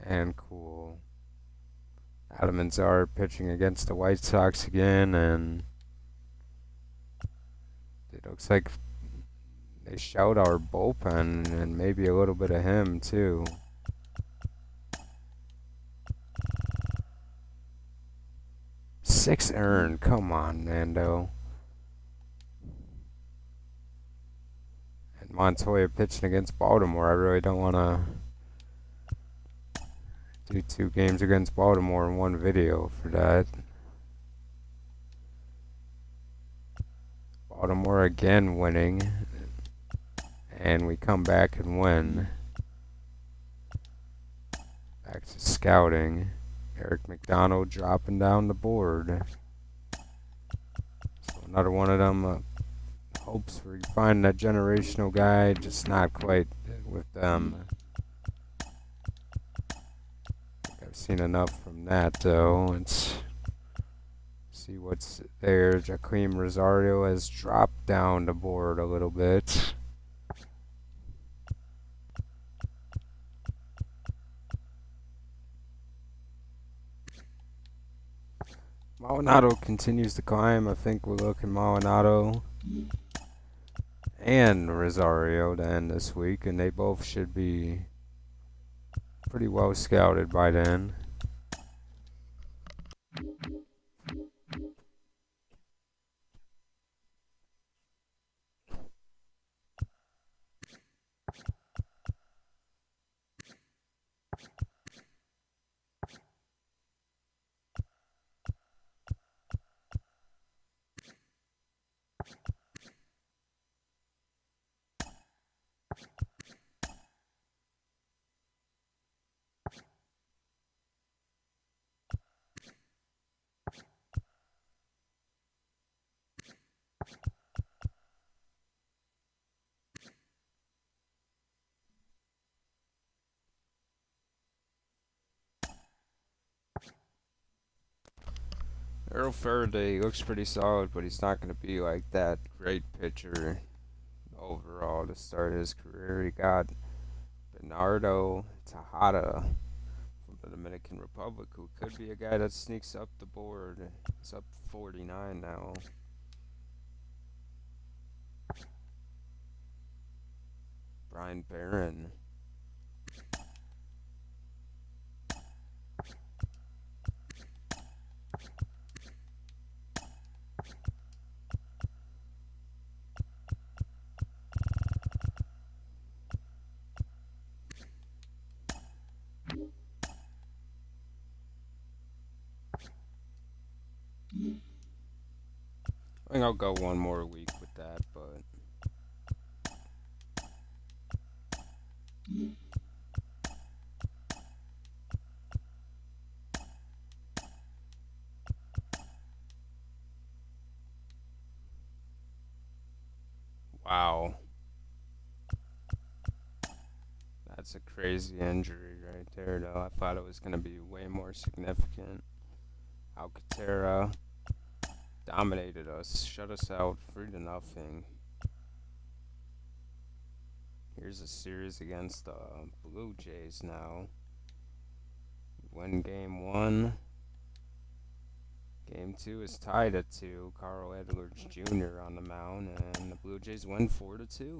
And cool. Adam Manzar pitching against the White Sox again, and it looks like they shout our bullpen and maybe a little bit of him too. Six earned. Come on, Nando. And Montoya pitching against Baltimore. I really don't want to do 2 games against Baltimore in one video for that. Baltimore again winning, and we come back and win. Back to scouting. Eric McDonald dropping down the board. So another one of them hopes for finding that generational guy, just not quite with them. I've seen enough from that though. Let's see what's there. Jaquim Rosario has dropped down the board a little bit. Maldonado continues to climb. I think we're looking Maldonado and Rosario to end this week, and they both should be pretty well scouted by then. Earl Faraday looks pretty solid, but he's not going to be like that great pitcher overall to start his career. He got Bernardo Tejada from the Dominican Republic, who could be a guy that sneaks up the board. He's up 49 now. Brian Barron. I think I'll go one more week with that, but wow. That's a crazy injury right there, though. I thought it was going to be way more significant. Alcantara dominated us, shut us out 3-0. Here's a series against the Blue Jays now. Win game 1. Game 2 is tied at 2. Carl Edwards Jr. on the mound, and the Blue Jays win 4-2.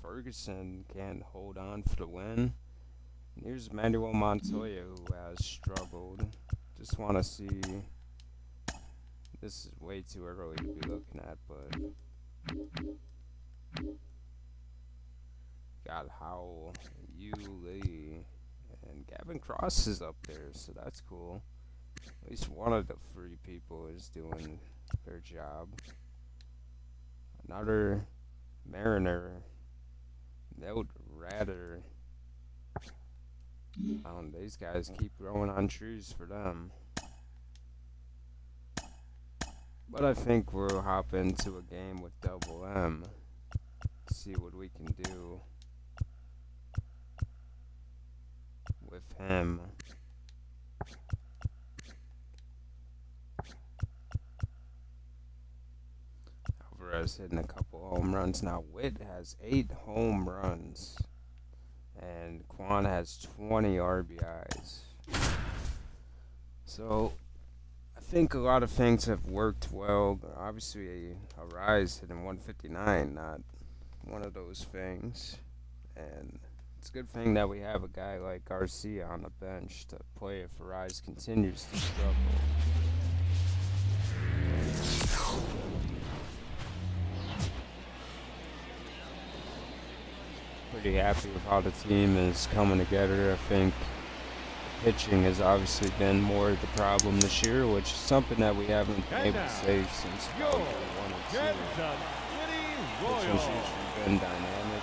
Ferguson can't hold on for the win. And here's Manuel Montoya, who has struggled. Just want to see. This is way too early to be looking at, but got Howell, Yu Lee, and Gavin Cross is up there, so that's cool. At least one of the 3 people is doing their job. Another Mariner, Milt Ratter. These guys keep growing on trees for them. But I think we'll hop into a game with Double M. See what we can do with him. Alvarez hitting a couple home runs. Now Witt has 8 home runs. And Quan has 20 RBIs. So, I think a lot of things have worked well. Obviously, Arise hitting 159, not one of those things. And it's a good thing that we have a guy like Garcia on the bench to play if Arise continues to struggle. Pretty happy with how the team is coming together. I think pitching has obviously been more the problem this year, which is something that we haven't been able to say since probably 1 or 2. Kansas City Pitching's Royals. usually been dynamic.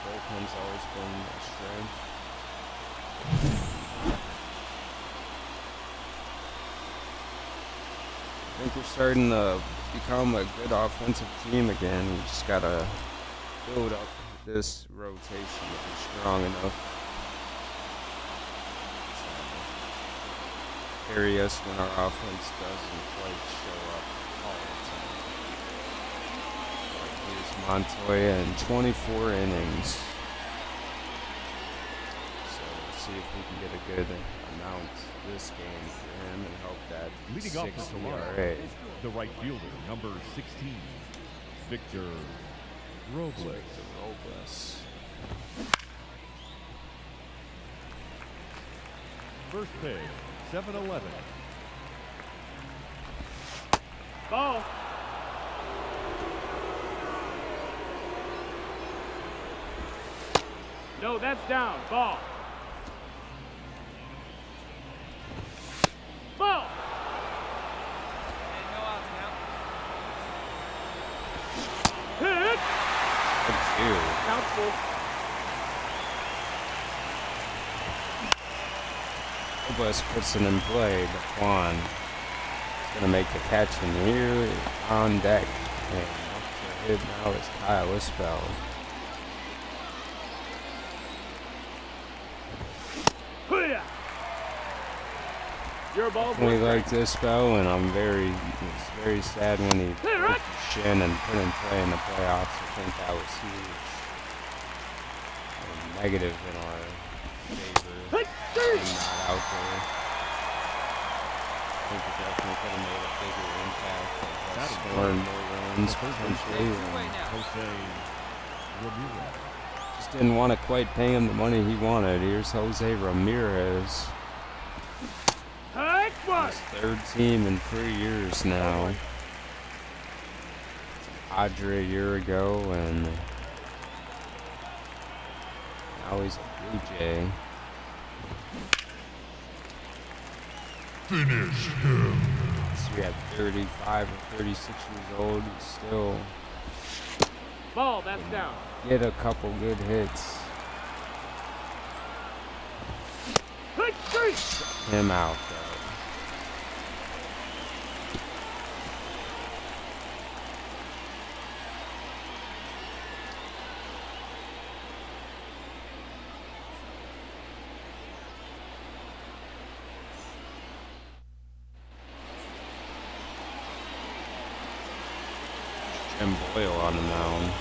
Bullpen's always been a strength. I think we're starting to become a good offensive team again. We just gotta build up this rotation to be strong enough to carry us when our offense doesn't quite show up all the time. Like here's Montoya in 24 innings. So we'll see if we can get a good amount this game for him and help that Leading off 6 the Toronto, ERA. the right fielder, number 16, Victor Robles. Victor Robles. First pitch, 7-11. Ball. No, that's down. Ball. Ball. And no outs now. Hit. Good two. Count full. Robles puts it in play, but Juan is going to make the catch in here on deck. And up to hit now is Kyle Isbell. Hoo-yah. Your ball. Definitely like this spell, and it's very sad when he broke his shin and couldn't play in the playoffs. I think that was huge. And negative in our favor. Him not out there. I think it definitely could have made a bigger impact of us scoring more runs potentially. Two-way now. Jose Ramirez. Just didn't want to quite pay him the money he wanted. Here's Jose Ramirez. Hike one. His third team in 3 years now. Padre a year ago, and now he's a Blue Jay. Finish him. So at 35 or 36 years old, he's still Ball. That's down. get a couple good hits. Hit three. Him out though. Jim Boyle on the mound.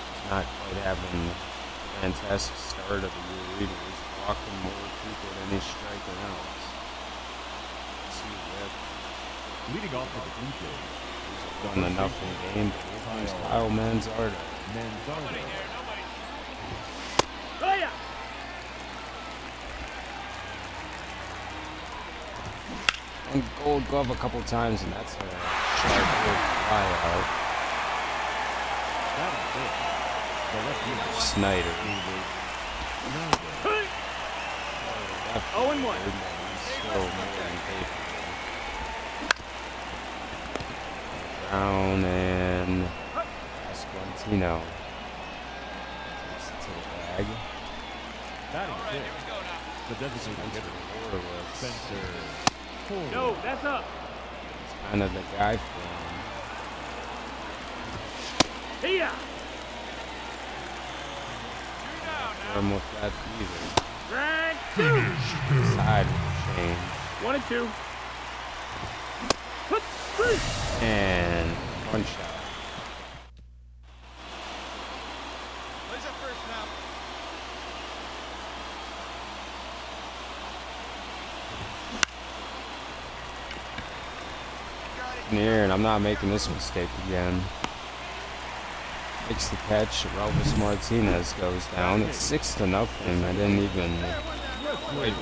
He's not quite having a fantastic start of the year either. He's walking more people than he's striking out. See that Leading off for the Blue Jays, he's won enough in the game. But here's Kyle Manzardo. Manzardo. Hoo-yah. On Gold Glove a couple times, and that's a sharp good fly out. That is it. The left fielder, Snyder. Hey. Definitely 0-1. good, but he's still more than capable. Brown and Esquantino. Takes it to the bag. That All is right, it. here we go now. The designated Spencer hitter, Horowitz. Spencer Horowitz. No, that's up. He's kind of the guy for him. Here. Two down now. For him with that either. Drag two. Finish him. Side change. 1 and 2. Hit three. And one shot. Lays up first now. Got it. Here, and I'm not making this mistake again. Makes the catch. Elvis Martinez goes down. It's 6-0. I didn't even wait.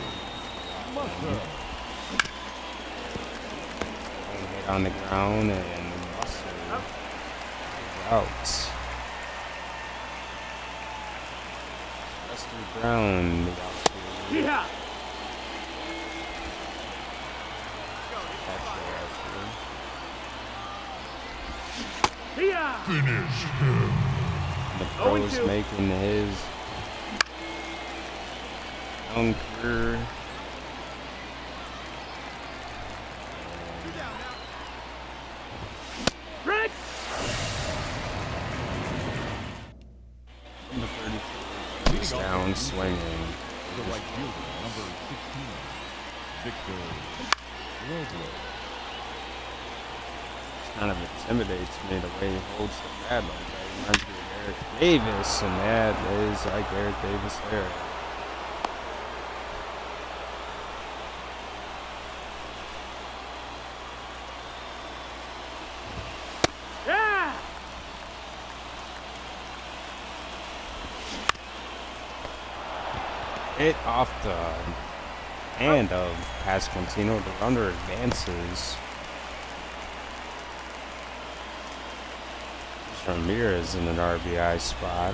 Hit on the ground and Musser is out. Dexter Brown, the outfielder. Yeah. Catcher, actually. Yeah. The 0-2. pros making his own career. Rick. Number 34 goes down swinging. The right fielder, number 16, Victor Robles. Kind of intimidates me the way he holds the bat like that. Reminds me of Eric Davis, and that is like Eric Davis there. Yeah. Hit off the hand of Pasquantino. The runner advances. Ramirez in an RBI spot.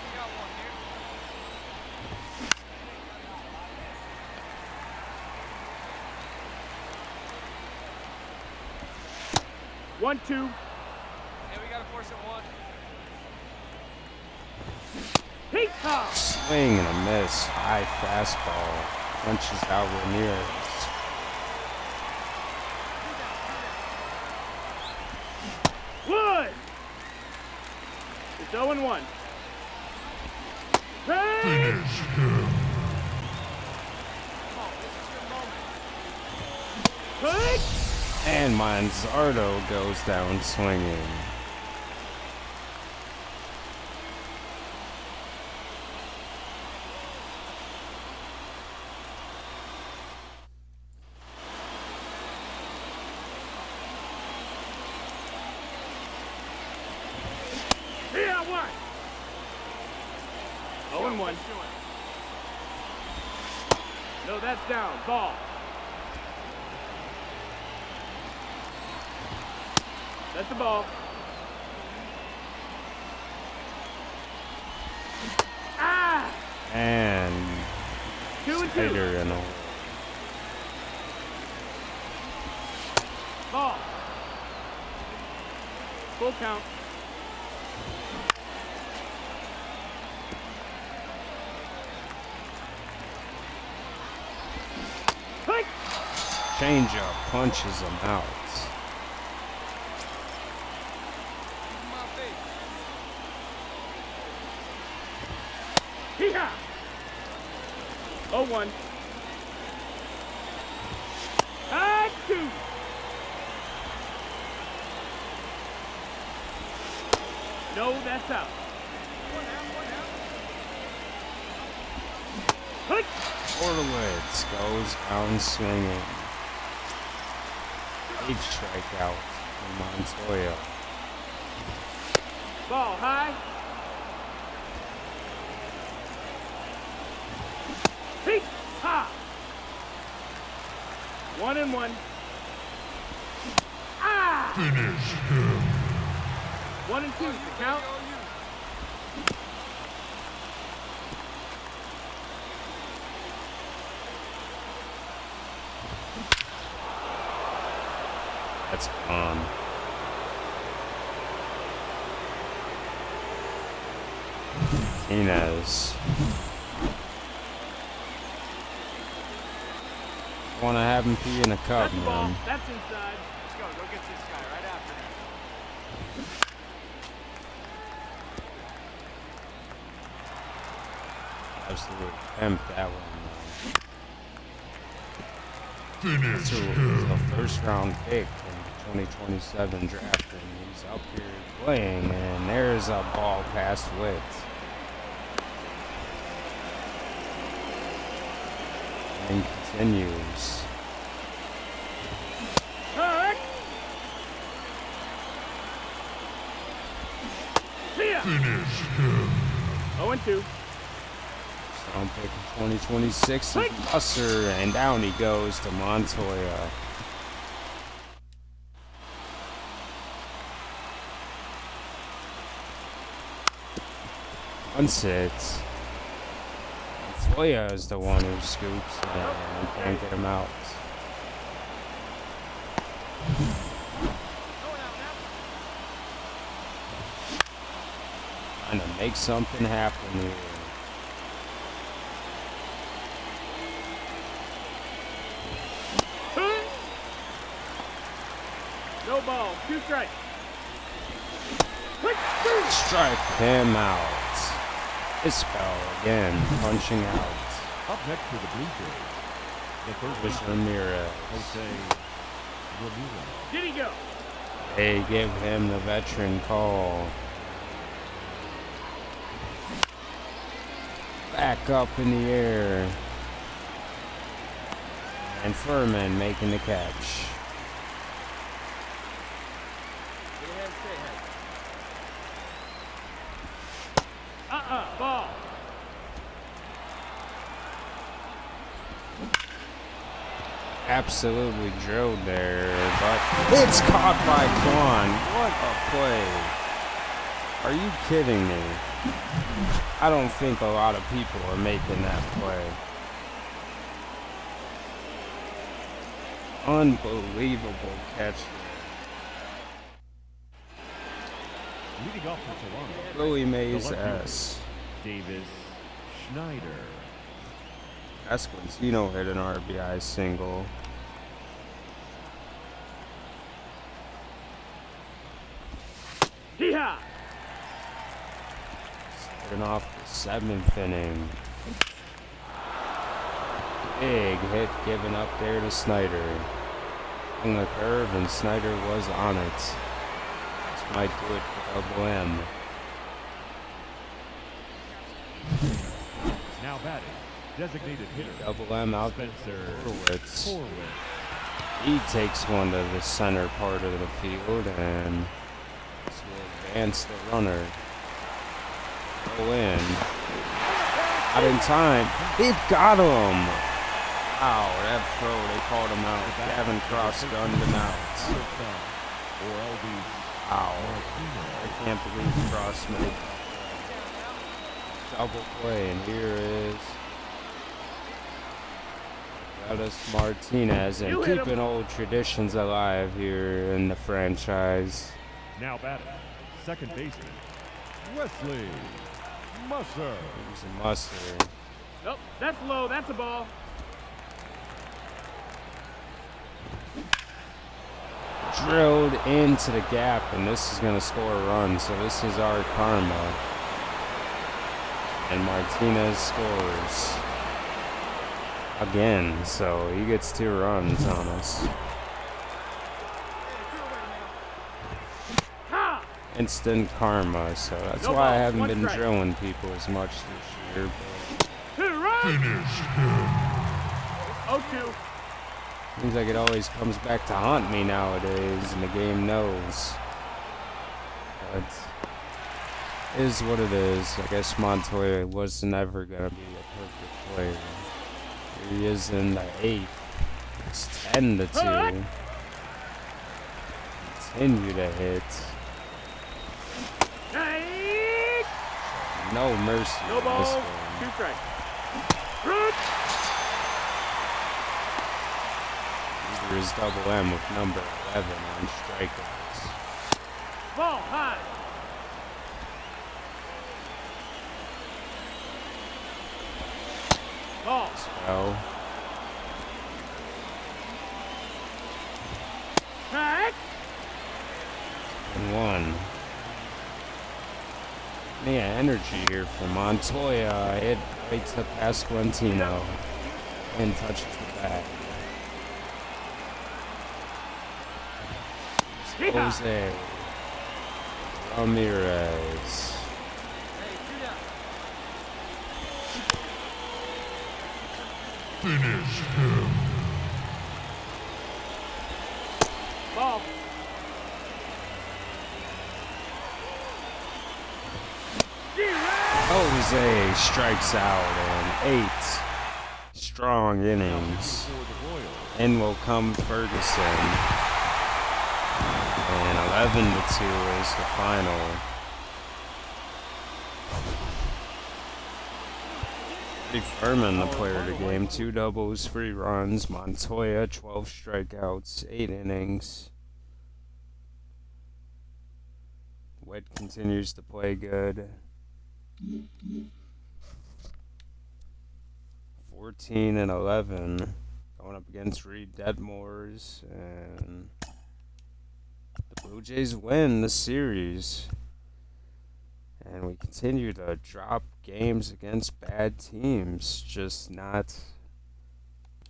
We got one here. 1-2. Hey, we gotta force it one. Heat toss. Swing and a miss. High fastball. Punches out Ramirez. Wood. It's 0-1. Finish him. And Manzardo goes down swinging. Yeah, what? 0-1. No, that's down. Ball. That's the ball. Ah! And 2-2. Slater in a Ball. Full count. Click. changeup punches him out. My face. Hee-haw! 0-1. High 2. No, that's out. One down. Click. Orlowitz goes down swinging. 8th strikeout for Montoya. Ball high. Heat. Ha. 1-1. Ah! Finish him. 1-2 is the count. That's gone. Martinez. Want to have him pee in a cup, That's the ball. man. That's inside. Let's go. Go get this guy right after him. Absolutely pimped that one. Finish So him. a first round pick in the 2027 draft, and he's up here playing, and there's a ball past width. And continues. Hurt. See ya. Finish him. 0-2. Round pick in 2026 is Busser, and down he goes to Montoya. Once it's Foya is the one who scoops and can't get him out. Trying to make something happen here. No ball. 2 strikes. Strike him out. Isbell again, punching out. Up next for the Blue Jays, the third Was baseman, Ramirez. Jose Ramirez. Did he go? They give him the veteran call. Back up in the air. And Furman making the catch. Ball. Absolutely drilled there, but it's caught by Quan. What a play. Are you kidding me? I don't think a lot of people are making that play. Unbelievable catch. Leading off for Toronto, Louis Mays the left S. fielder, Davis Schneider. Esquintino hit an RBI single. Hee-haw. Starting off the 7th inning. Big hit given up there to Snyder. On the curve, and Snyder was on it. This might do it for Double M. Now batting, designated hitter, Double M out to Spencer Horwitz. Horwitz. He takes one to the center part of the field and will advance the runner. Go in. Not in time. It got him. Wow, that throw, they called him out. Gavin Cross gunned him out. Or Elvis Wow. Martinez. I can't believe Cross made double play, and here is Elvis Martinez, and You hit keeping old traditions alive here in the franchise. Now batting, second baseman, Wesley Musser. Here's a Musser. Nope, that's low. That's a ball. Drilled into the gap, and this is going to score a run, so this is our karma. And Martinez scores again, so he gets 2 runs on us. Ha! Instant karma, so that's No why I balls, haven't 1 been strike. drilling people as much this year. But 2 runs. Finish him. 0-2. seems like it always comes back to haunt me nowadays, and the game knows. But it is what it is. I guess Montoya wasn't ever going to be a perfect player. Here he is in the 8th. It's 10-2. Continue to hit. Hey! No mercy No in this ball. game. 2 strikes. Run. Here is Double M with number 11 on strikeouts. Ball high. Ball. Well, Strike. and 1. Man, energy here from Montoya. It right to Pasquantino and touches the bat. Hee-haw. Jose Ramirez. Finish him. Ball. Jose strikes out in 8 strong innings. For the Royals, In will come Ferguson. And 11-2 is the final. Freddie Furman, the player of the game. 2 doubles, 3 runs. Montoya, 12 strikeouts, 8 innings. Witt continues to play good. 14 and 11. Going up against Reed Detmers. And the Blue Jays win the series. And we continue to drop games against bad teams. Just not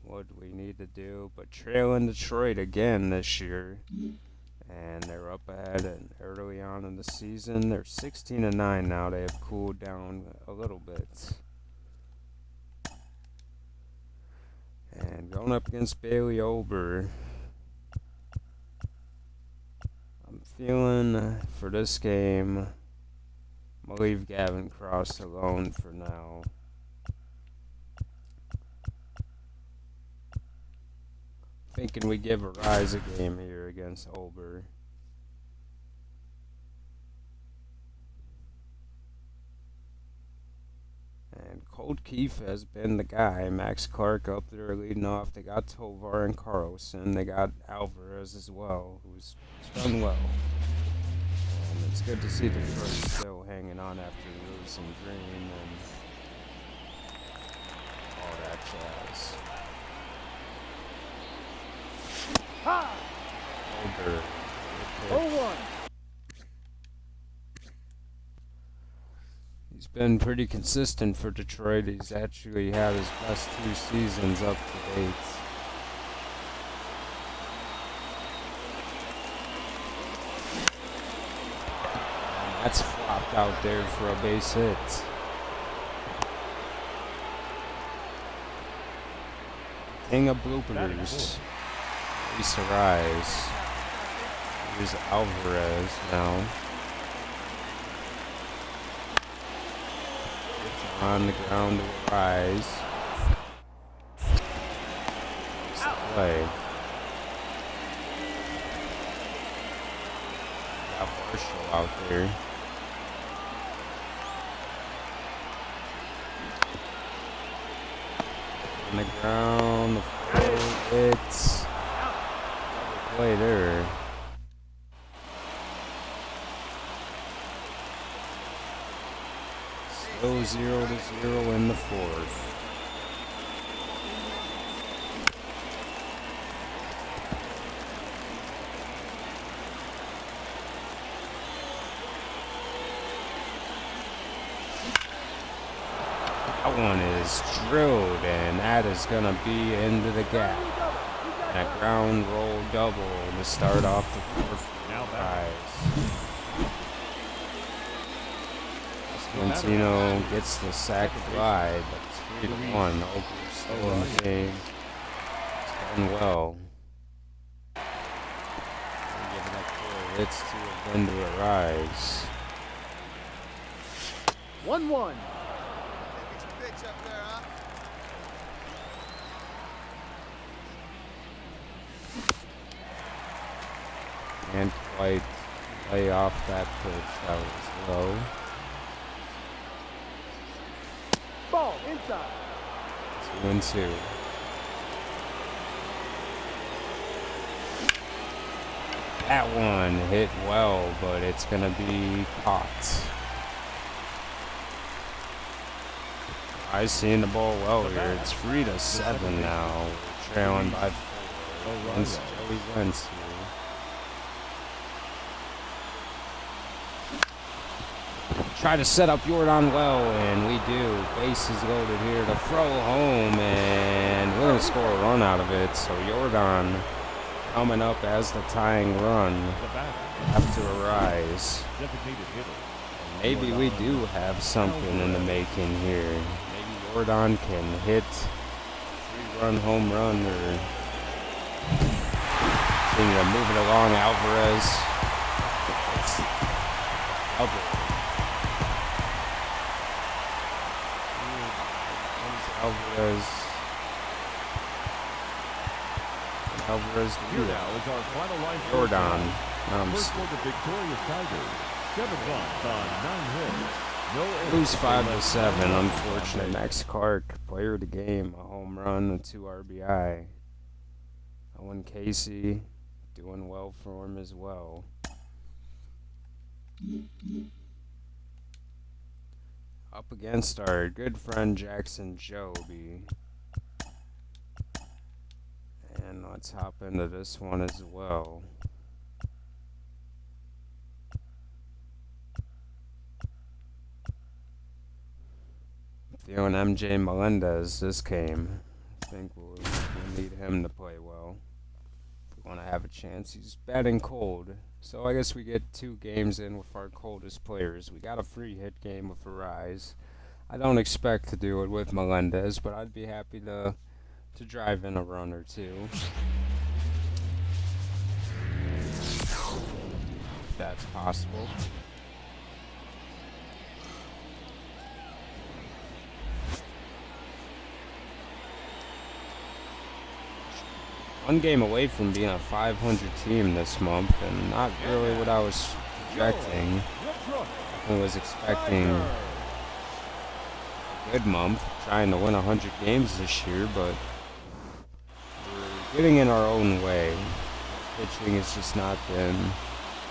what we need to do. But trailing Detroit again this year. And they're up ahead and early on in the season. They're 16-9 now. They have cooled down a little bit. And going up against Bailey Ober. I'm feeling for this game, I'm going to leave Gavin Cross alone for now. Thinking we give Arise a game here against Ober. And Colt Keefe has been the guy. Max Clark up there leading off. They got Tovar and Carlson. They got Alvarez as well, who's done well. And it's good to see Detroit still hanging on after losing Green and all that jazz. Older. 0-1. He's been pretty consistent for Detroit. He's actually had his best 2 seasons up to date. And that's flopped out there for a base hit. King of bloopers. Luis Arise. Here's Alvarez now. It's on the ground to Arise. It's the play. Got Marshall out there. On the ground, the floor, it's play there. Still 0-0 in the 4th. That one is drilled, and that is going to be into the gap. And a ground roll double to start off the 4th. Valentino gets the sac fly, but it's 3-1. Ober's still in the game. It's done well. Giving up 4 hits to a win to Arise. 1-1. And quite lay off that pitch. That was low. Ball inside. 2-2. That one hit well, but it's going to be caught. I seen the ball well here. It's 3-7 now. We're trailing by 4 against Joey Wentz here. Try to set up Jordan well, and we do. Bases loaded here to throw home, and we're going to score a run out of it. So Jordan coming up as the tying run after Arise. Maybe we do have something in the making here. Maybe Jordan can hit a 3-run home run or continue to move it along. Alvarez. Alvarez Here now is our final line. Jordan. First for the victorious Tigers. 7 runs on 9 hits. No errors. Lose 5 They to left 7. one run Unfortunate. on base. Max Clark, player of the game, a home run, and 2 RBI. Owen Casey doing well for him as well. Up against our good friend Jackson Joby. And let's hop into this one as well. Feeling MJ Melendez this game. I think we'll need him to play well. If we want to have a chance. He's batting cold. So I guess we get 2 games in with our coldest players. We got a free hit game with Arise. I don't expect to do it with Melendez, but I'd be happy to drive in a run or 2. If that's possible. One game away from being a 500 team this month, and not really what I was projecting. I was expecting a good month, trying to win 100 games this year, but we're getting in our own way. Pitching has just not been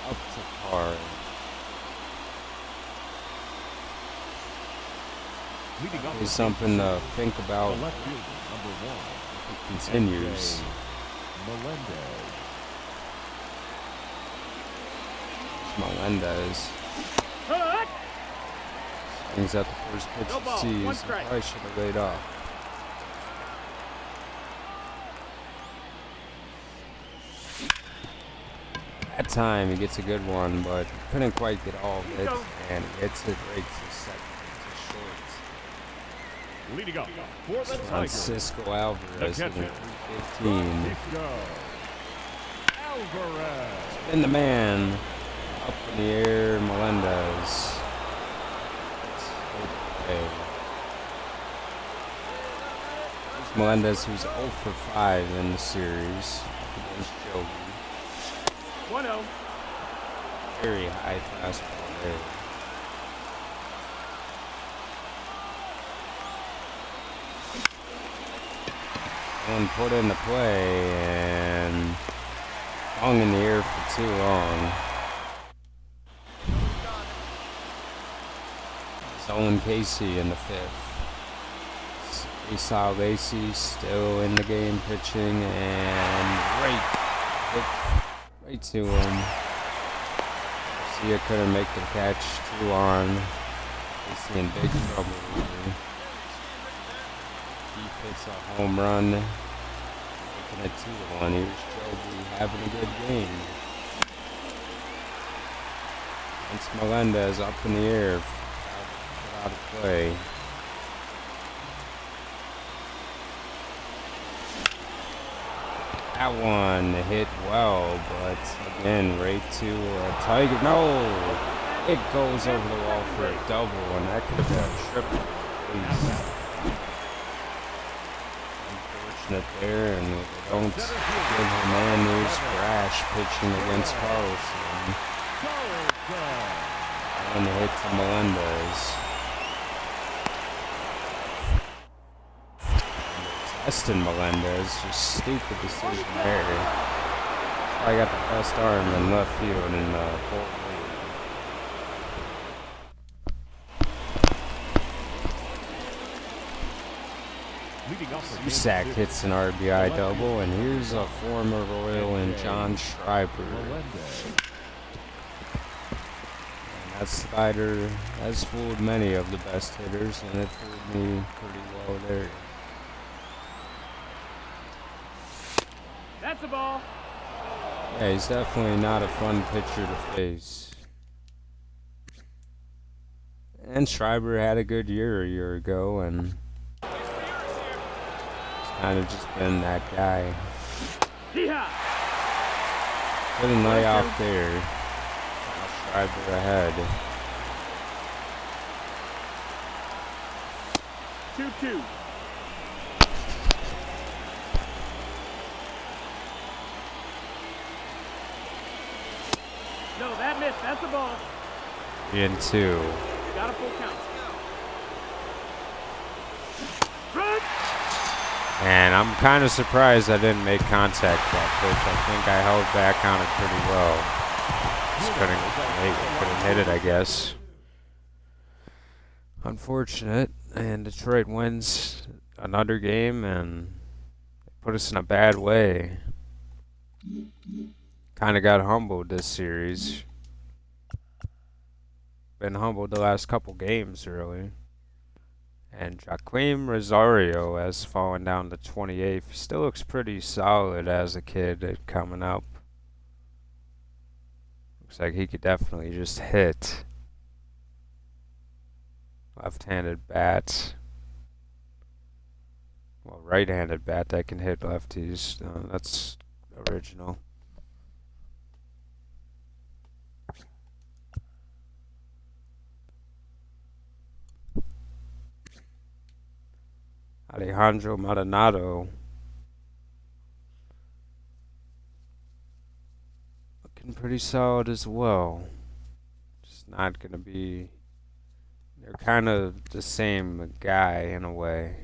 up to par. Leading off It's something to think about the left fielder, number 1. if it continues. Melendez. Melendez. Swings at the first pitch No he ball, sees. one He strike. probably should have laid off. That time he gets a good one, but couldn't quite get all of it, and gets it right to second, to short. Leading up for the Tigers. Francisco Alvarez The hitting catcher. 315. Francisco Alvarez. And the man up in the air, Melendez. Okay. Here's Melendez, who's 0 for 5 in the series against Joby. 1-0. Very high fastball there. One put into play and hung in the air for too long. It's Owen Casey in the 5th. Esau Lacey still in the game pitching and hit right to him. Garcia couldn't make the catch, 2 on. Casey in big trouble here. He hits a home run, making it 2-1. Here's Joby having a good game. It's Melendez up in the air, out of play. That one hit well, but again, right to a Tiger. No! It goes over the wall for a double, and that could have been a triple. Unfortunate there, and we don't give Hernandez brash pitching against Carlson. And a hit to Melendez. Testing Melendez, just stupid decision there. I got the best arm in left field in the whole Leading off the league. Usack hits an RBI double, and here's a former Royal and John Schreiber. Melendez. That slider has fooled many of the best hitters, and it fooled me pretty well there. That's the ball. Yeah, he's definitely not a fun pitcher to face. And Schreiber had a good year a year ago, and he's kind of just been that guy. Yeehaw! Couldn't lay off there. Now Schreiber ahead. 2-2. No, that missed. That's the ball. 3-2. Got a full count. And I'm kind of surprised I didn't make contact that pitch. I think I held back on it pretty well. Just couldn't hit it, I guess. Unfortunate. And Detroit wins another game and put us in a bad way. Kind of got humbled this series. Been humbled the last couple games, really. And Jaquim Rosario has fallen down to 28th. He still looks pretty solid as a kid coming up. Looks like he could definitely just hit. Left-handed bat. Well, right-handed bat that can hit lefties. That's original. Alejandro Maldonado. Looking pretty solid as well. Just not going to be... They're kind of the same guy in a way.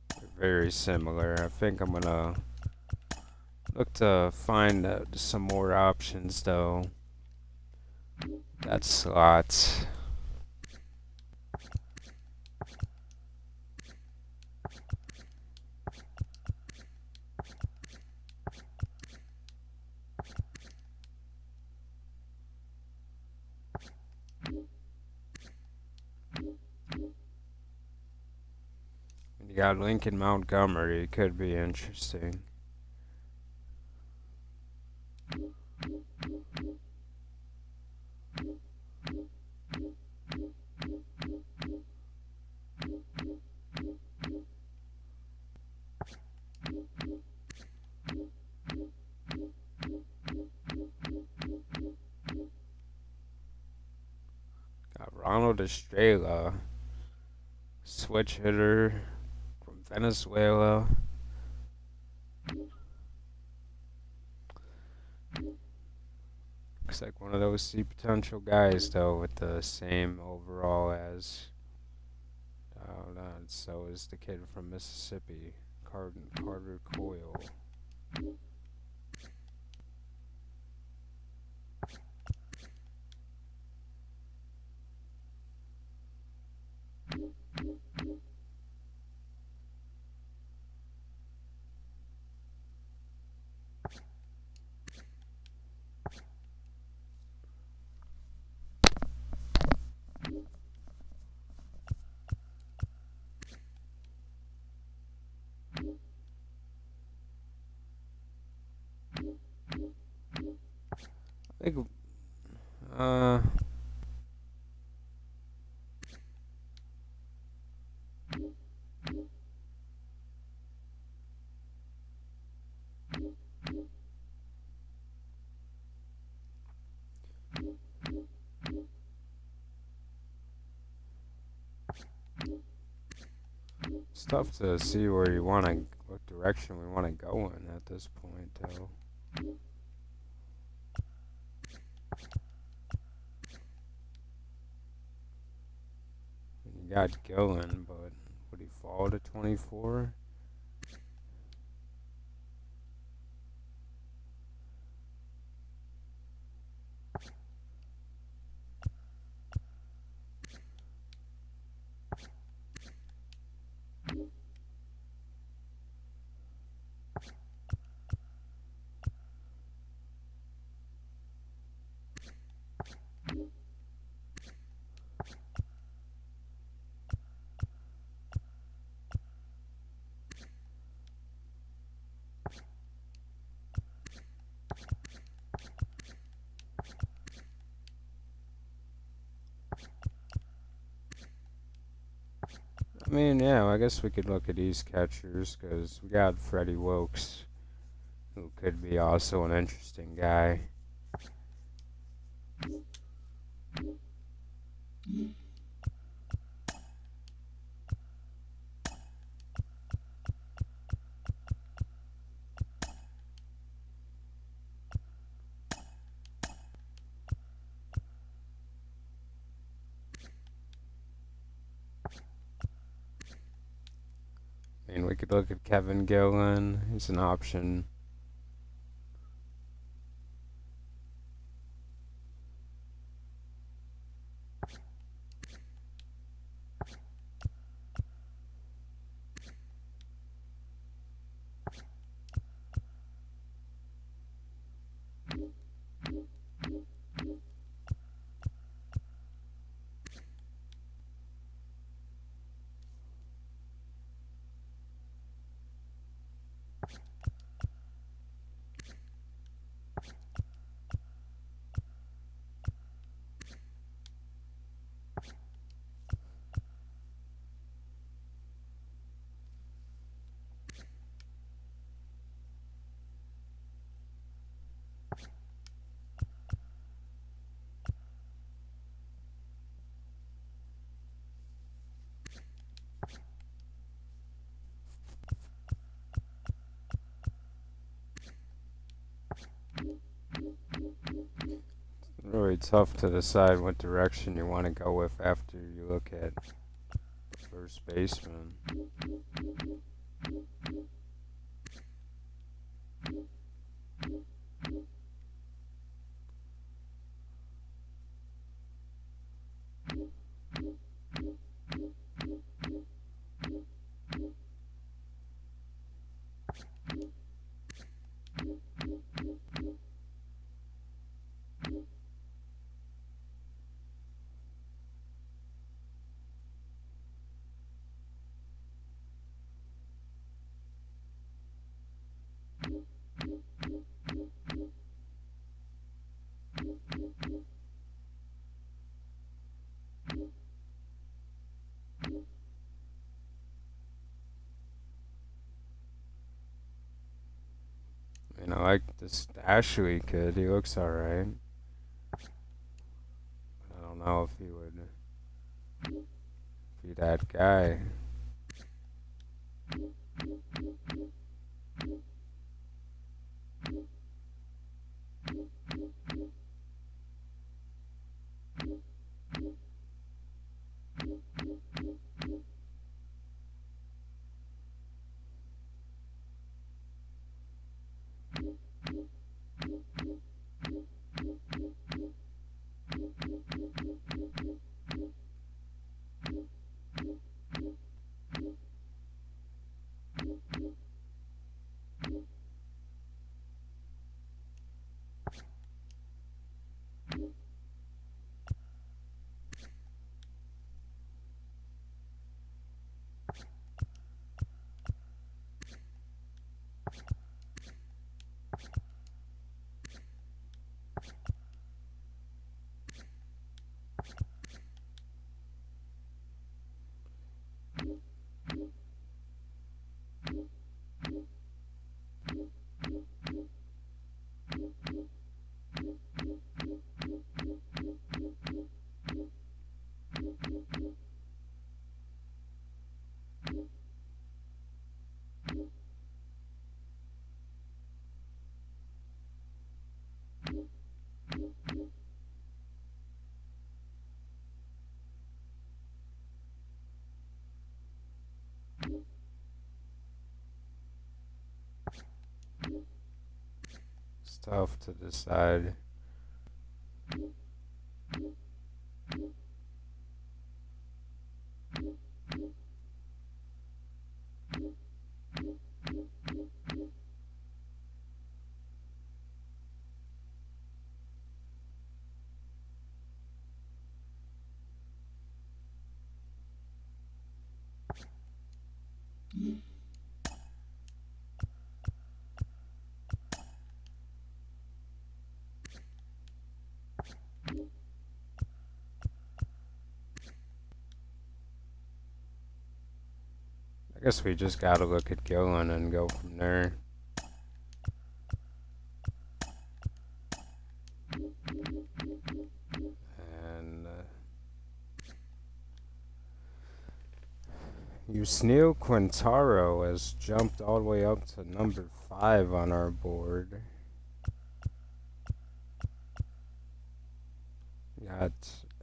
They're very similar. I think I'm going to look to find some more options though. That slot. You got Lincoln Montgomery, could be interesting. Got Ronald Estrella, switch hitter from Venezuela. Looks like one of those potential guys, though, with the same overall as. So is the kid from Mississippi, Carter Coyle. I think, it's tough to see what direction we want to go in at this point, though. You got Gillen, but would he fall to 24? I mean, yeah, I guess we could look at these catchers because we got Freddie Wilkes, who could be also an interesting guy. could look at Kevin Gillen. He's an option. Really tough to decide what direction you want to go with after you look at first baseman. You know, like this Ashley kid, he looks alright. I don't know if he would be that guy. It's tough to decide. I guess we just gotta look at Gillen and go from there. And Yusniel Quintaro has jumped all the way up to number 5 on our board. We got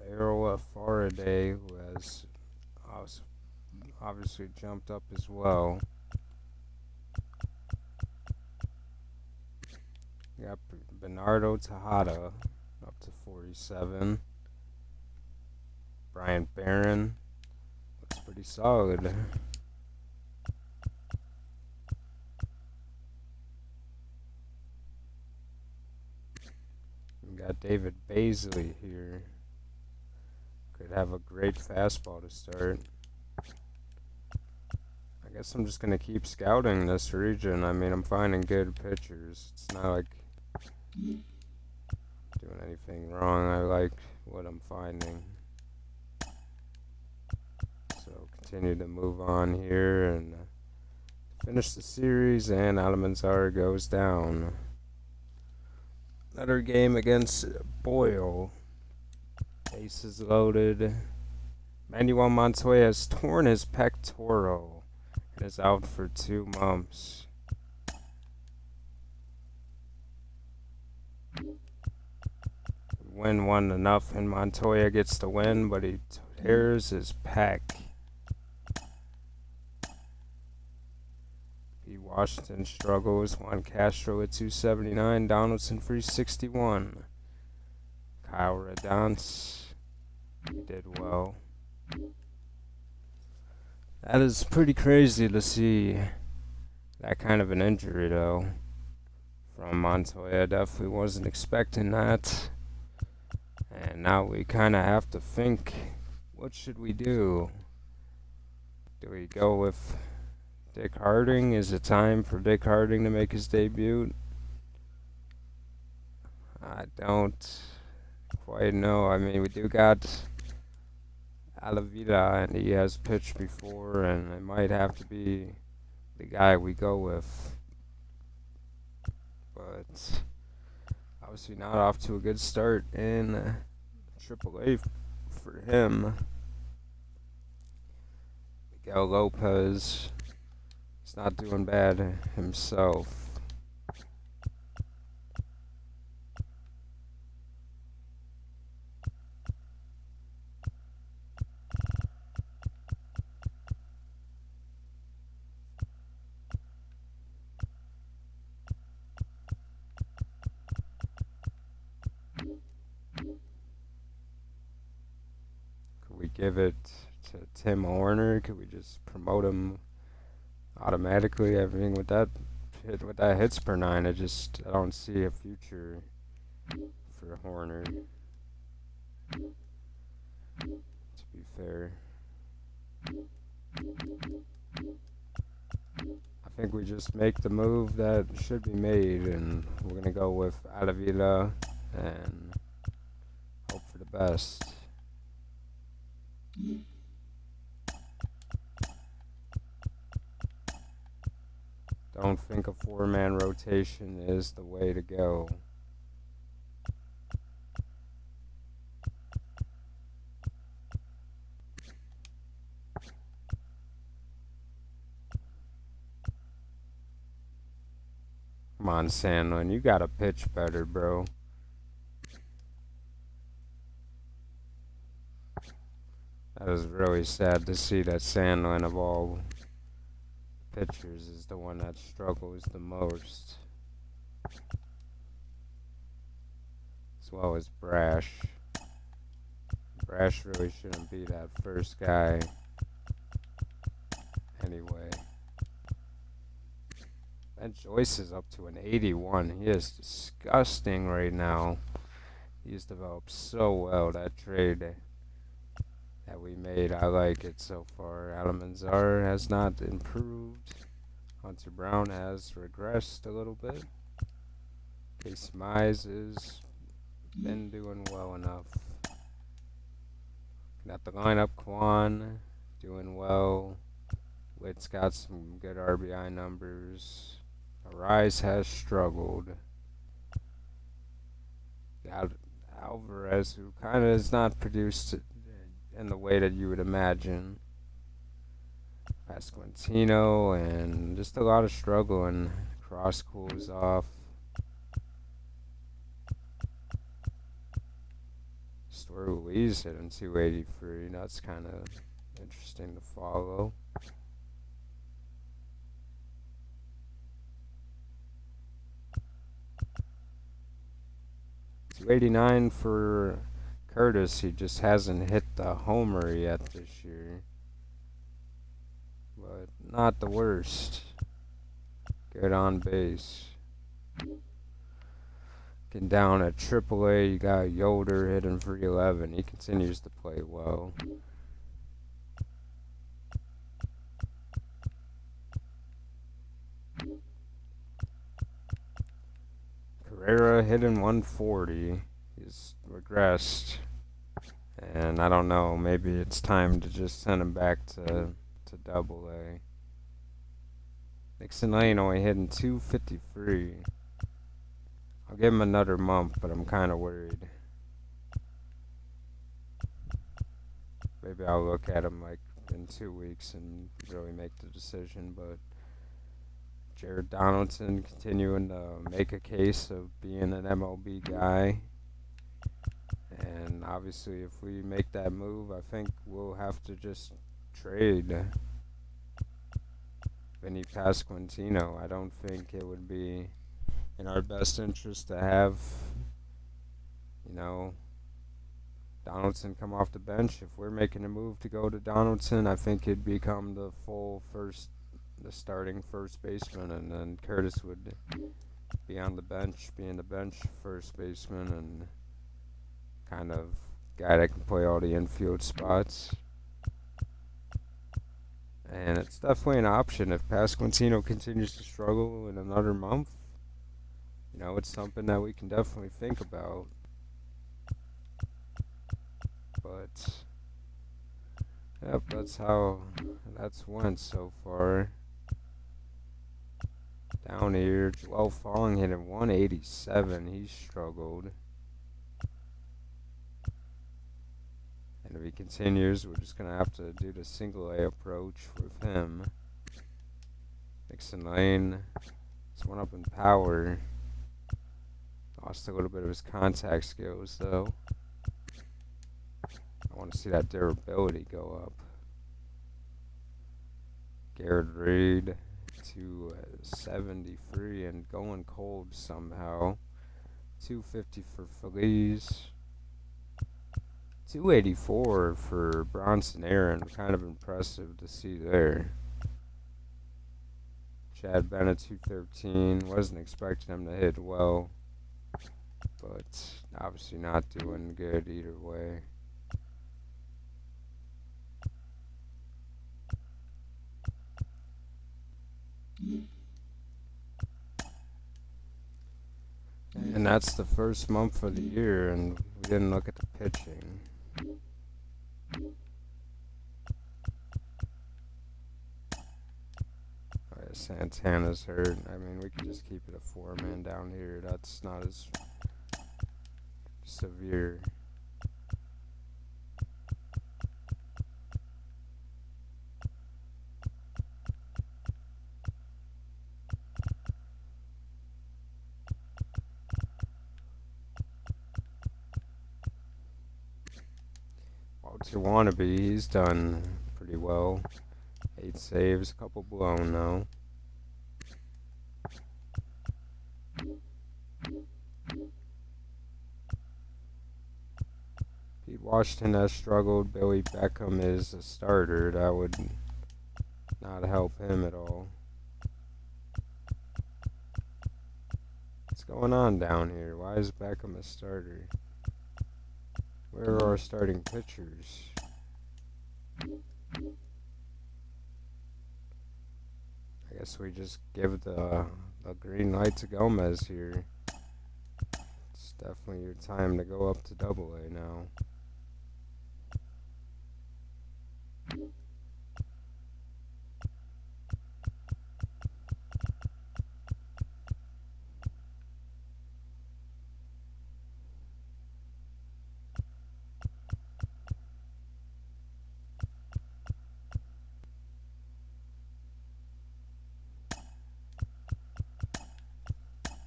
Errol Faraday, who has obviously jumped up as well. We got Bernardo Tejada up to 47. Bryant Barron looks pretty solid. We got David Baisley here. Could have a great fastball to start. I guess I'm just gonna keep scouting this region. I mean, I'm finding good pitchers. It's not like doing anything wrong. I like what I'm finding. So continue to move on here and finish the series, and Almanzar goes down. Another game against Boyle. Bases loaded. Manuel Montoya has torn his pectoral and is out for 2 months. Win 1-0, and Montoya gets the win, but he tears his pec. P. Washington struggles. Juan Castro at 279. Donaldson 361. Kyle Radance, he did well. That is pretty crazy to see that kind of an injury, though, from Montoya. Definitely wasn't expecting that. And now we kind of have to think, what should we do? Do we go with Dick Harding? Is it time for Dick Harding to make his debut? I don't quite know. I mean, we do got Alavida, and he has pitched before, and it might have to be the guy we go with. But obviously not off to a good start in AAA for him. Miguel Lopez is not doing bad himself. Give it to Tim Horner? Could we just promote him automatically? I mean, with that hits per 9, I don't see a future for Horner, to be fair. I think we just make the move that should be made, and we're gonna go with Alavila and hope for the best. Don't think a 4-man rotation is the way to go. Come on, Sandlin, you gotta pitch better, bro. That was really sad to see that Sandlin, of all pitchers, is the one that struggles the most. As well as Brash. Brash really shouldn't be that first guy. Anyway. Ben Joyce is up to an 81. He is disgusting right now. He's developed so well. That trade that we made, I like it so far. Almanzar has not improved. Hunter Brown has regressed a little bit. Casey Mize has been doing well enough. Got the lineup, Kwan doing well. Witt's got some good RBI numbers. Arise has struggled. Got Alvarez, who kind of has not produced in the way that you would imagine. Pasquantino, and just a lot of struggle, and Cross cools off. Story Louise hitting 283. That's kind of interesting to follow. 289 for Curtis. He just hasn't hit the homer yet this year. But not the worst. Good on base. Getting down at AAA, you got Yoder hitting 311. He continues to play well. Carrera hitting 140. He's regressed. And I don't know, maybe it's time to just send him back to AA. Nixon Lane only hitting 253. I'll give him another month, but I'm kind of worried. Maybe I'll look at him like in 2 weeks and really make the decision, but Jared Donaldson continuing to make a case of being an MLB guy. And obviously if we make that move, I think we'll have to just trade Vinny Pasquantino. I don't think it would be in our best interest to have, Donaldson come off the bench. If we're making a move to go to Donaldson, I think he'd become the starting first baseman, and then Curtis would be on the bench, being the bench first baseman, and kind of guy that can play all the infield spots. And it's definitely an option if Pasquantino continues to struggle in another month. It's something that we can definitely think about. But, yep, that's went so far. Down here, Joel Falling hitting 187. He struggled. And if he continues, we're just going to have to do the single A approach with him. Nixon Lane, it's one up in power. Lost a little bit of his contact skills, though. I want to see that durability go up. Garrett Reed to 73 and going cold somehow. 250 for Feliz. 284 for Bronson Aaron. Kind of impressive to see there. Chad Bennett 213. Wasn't expecting him to hit well, but obviously not doing good either way. And that's the first month of the year, and we didn't look at the pitching. Alright, Santana's hurt. I mean, we could just keep it a 4-man down here. That's not as severe. To Wannabe, he's done pretty well. 8 saves, a couple blown though. Pete Washington has struggled. Billy Beckham is a starter. That would not help him at all. What's going on down here? Why is Beckham a starter? Where are our starting pitchers? I guess we just give the green light to Gomez here. It's definitely your time to go up to AA now.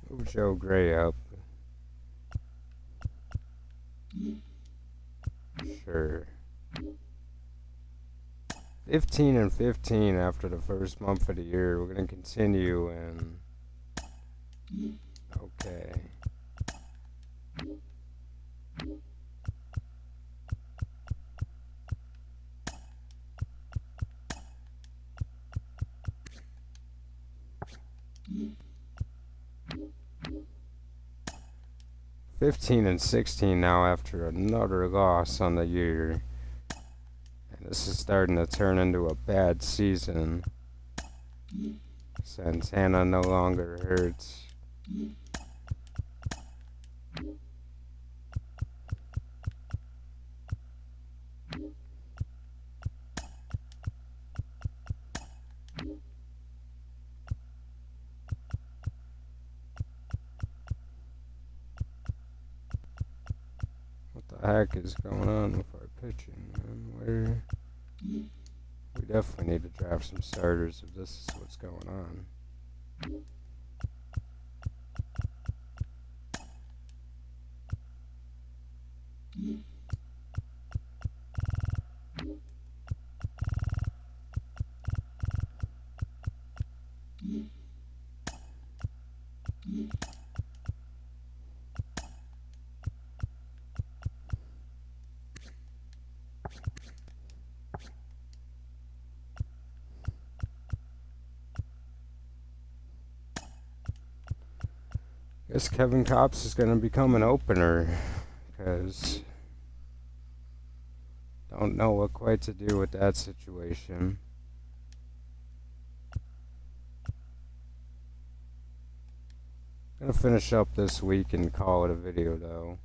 Move Joe Gray up. Sure. 15 and 15 after the first month of the year. We're going to continue and... Okay. 15 and 16 now after another loss on the year. And this is starting to turn into a bad season. Santana no longer hurts. What the heck is going on with our pitching, man? We definitely need to draft some starters if this is what's going on. Guess Kevin Kopps is going to become an opener, because don't know what quite to do with that situation. Gonna finish up this week and call it a video though.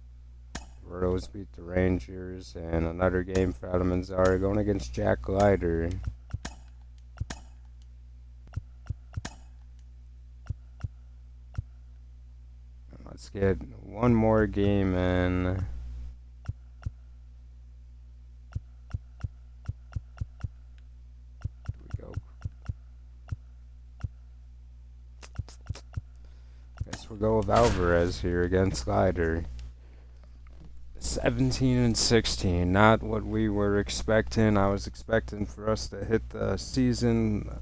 Royals beat the Rangers, and another game for Adam Manzari going against Jack Glider. Let's get one more game in. Here we go. Guess we'll go with Alvarez here against Glider. 17 and 16, not what we were expecting. I was expecting for us to hit the season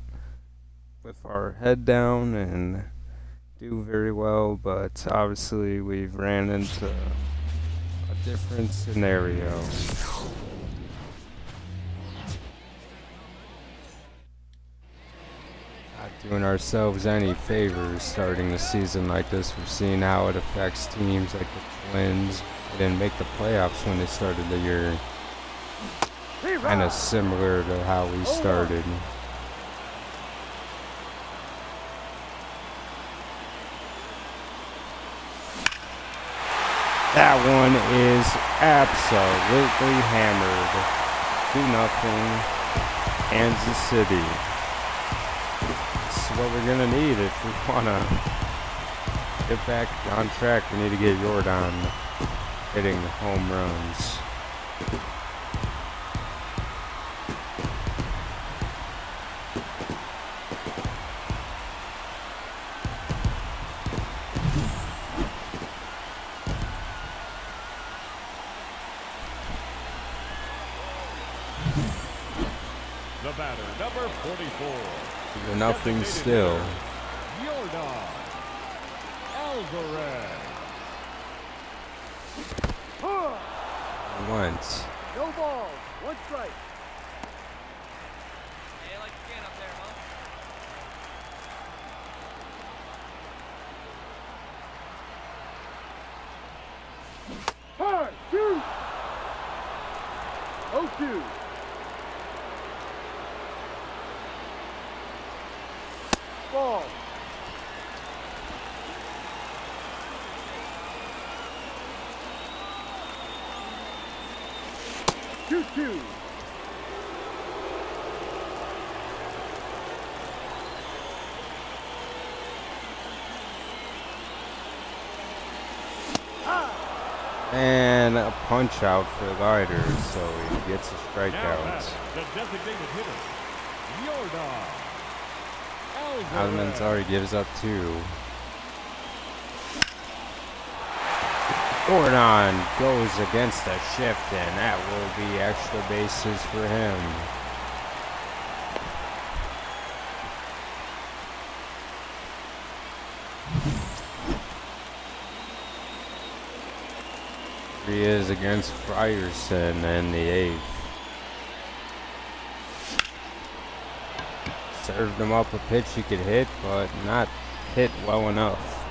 with our head down and do very well, but obviously we've ran into a different scenario. Not doing ourselves any favors starting the season like this. We've seen how it affects teams like the Twins. They didn't make the playoffs when they started the year. Kind of similar to how we started. That one is absolutely hammered. 2-0 Kansas City. That's what we're going to need if we want to get back on track. We need to get Jordan hitting home runs. The batter, number 44. Nothing still. Jordan Alvarez. Once. No ball. One strike. Hey, like your can up there, huh? Hard. Shoot. 0-2. Ball. Two. And a punch out for Glider, so he gets a strikeout. The designated hitter, Jordan Alvarez already gives up 2. Jordan goes against the shift, and that will be extra bases for him. He is against Frierson in the 8th. Served him up a pitch he could hit, but not hit well enough.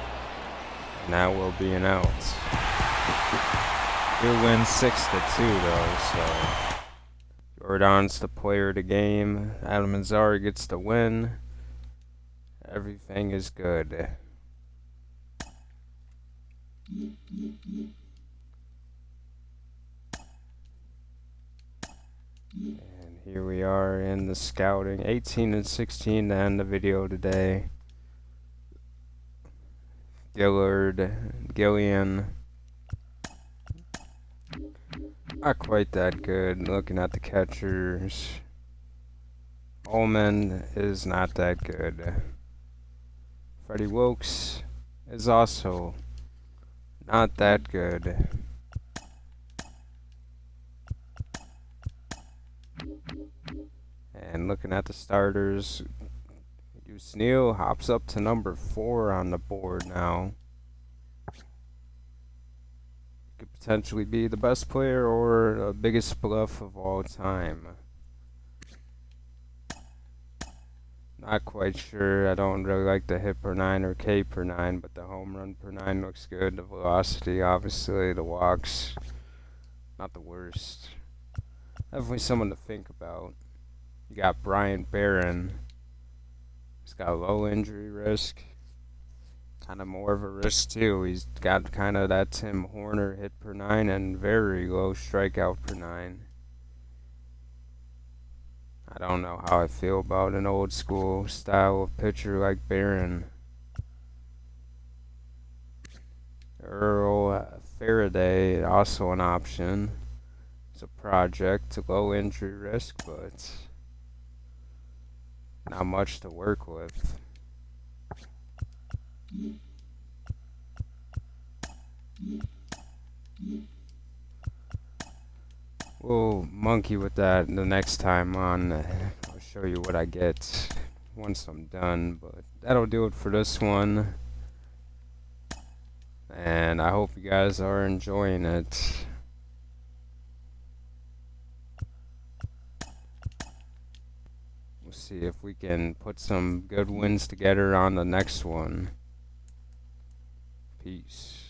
And that will be an out. He'll win 6-2 though, so Jordan's the player of the game. Adam Mazzari gets the win. Everything is good. And here we are in the scouting. 18-16 to end the video today. Gillard, Gillian. Not quite that good. Looking at the catchers. Ullman is not that good. Freddie Wilkes is also not that good. And looking at the starters, Neal hops up to number 4 on the board now. Could potentially be the best player or the biggest bluff of all time. Not quite sure. I don't really like the hit per 9 or K per 9, but the home run per 9 looks good. The velocity, obviously, the walks, not the worst. Definitely someone to think about. You got Bryant Barron. He's got a low injury risk. Kind of more of a risk too. He's got kind of that Tim Horner hit per 9 and very low strikeout per 9. I don't know how I feel about an old school style of pitcher like Barron. Earl Faraday, also an option. It's a project, low injury risk, but not much to work with. We'll monkey with that the next time on. I'll show you what I get once I'm done, but that'll do it for this one. And I hope you guys are enjoying it. We'll see if we can put some good wins together on the next one. Peace.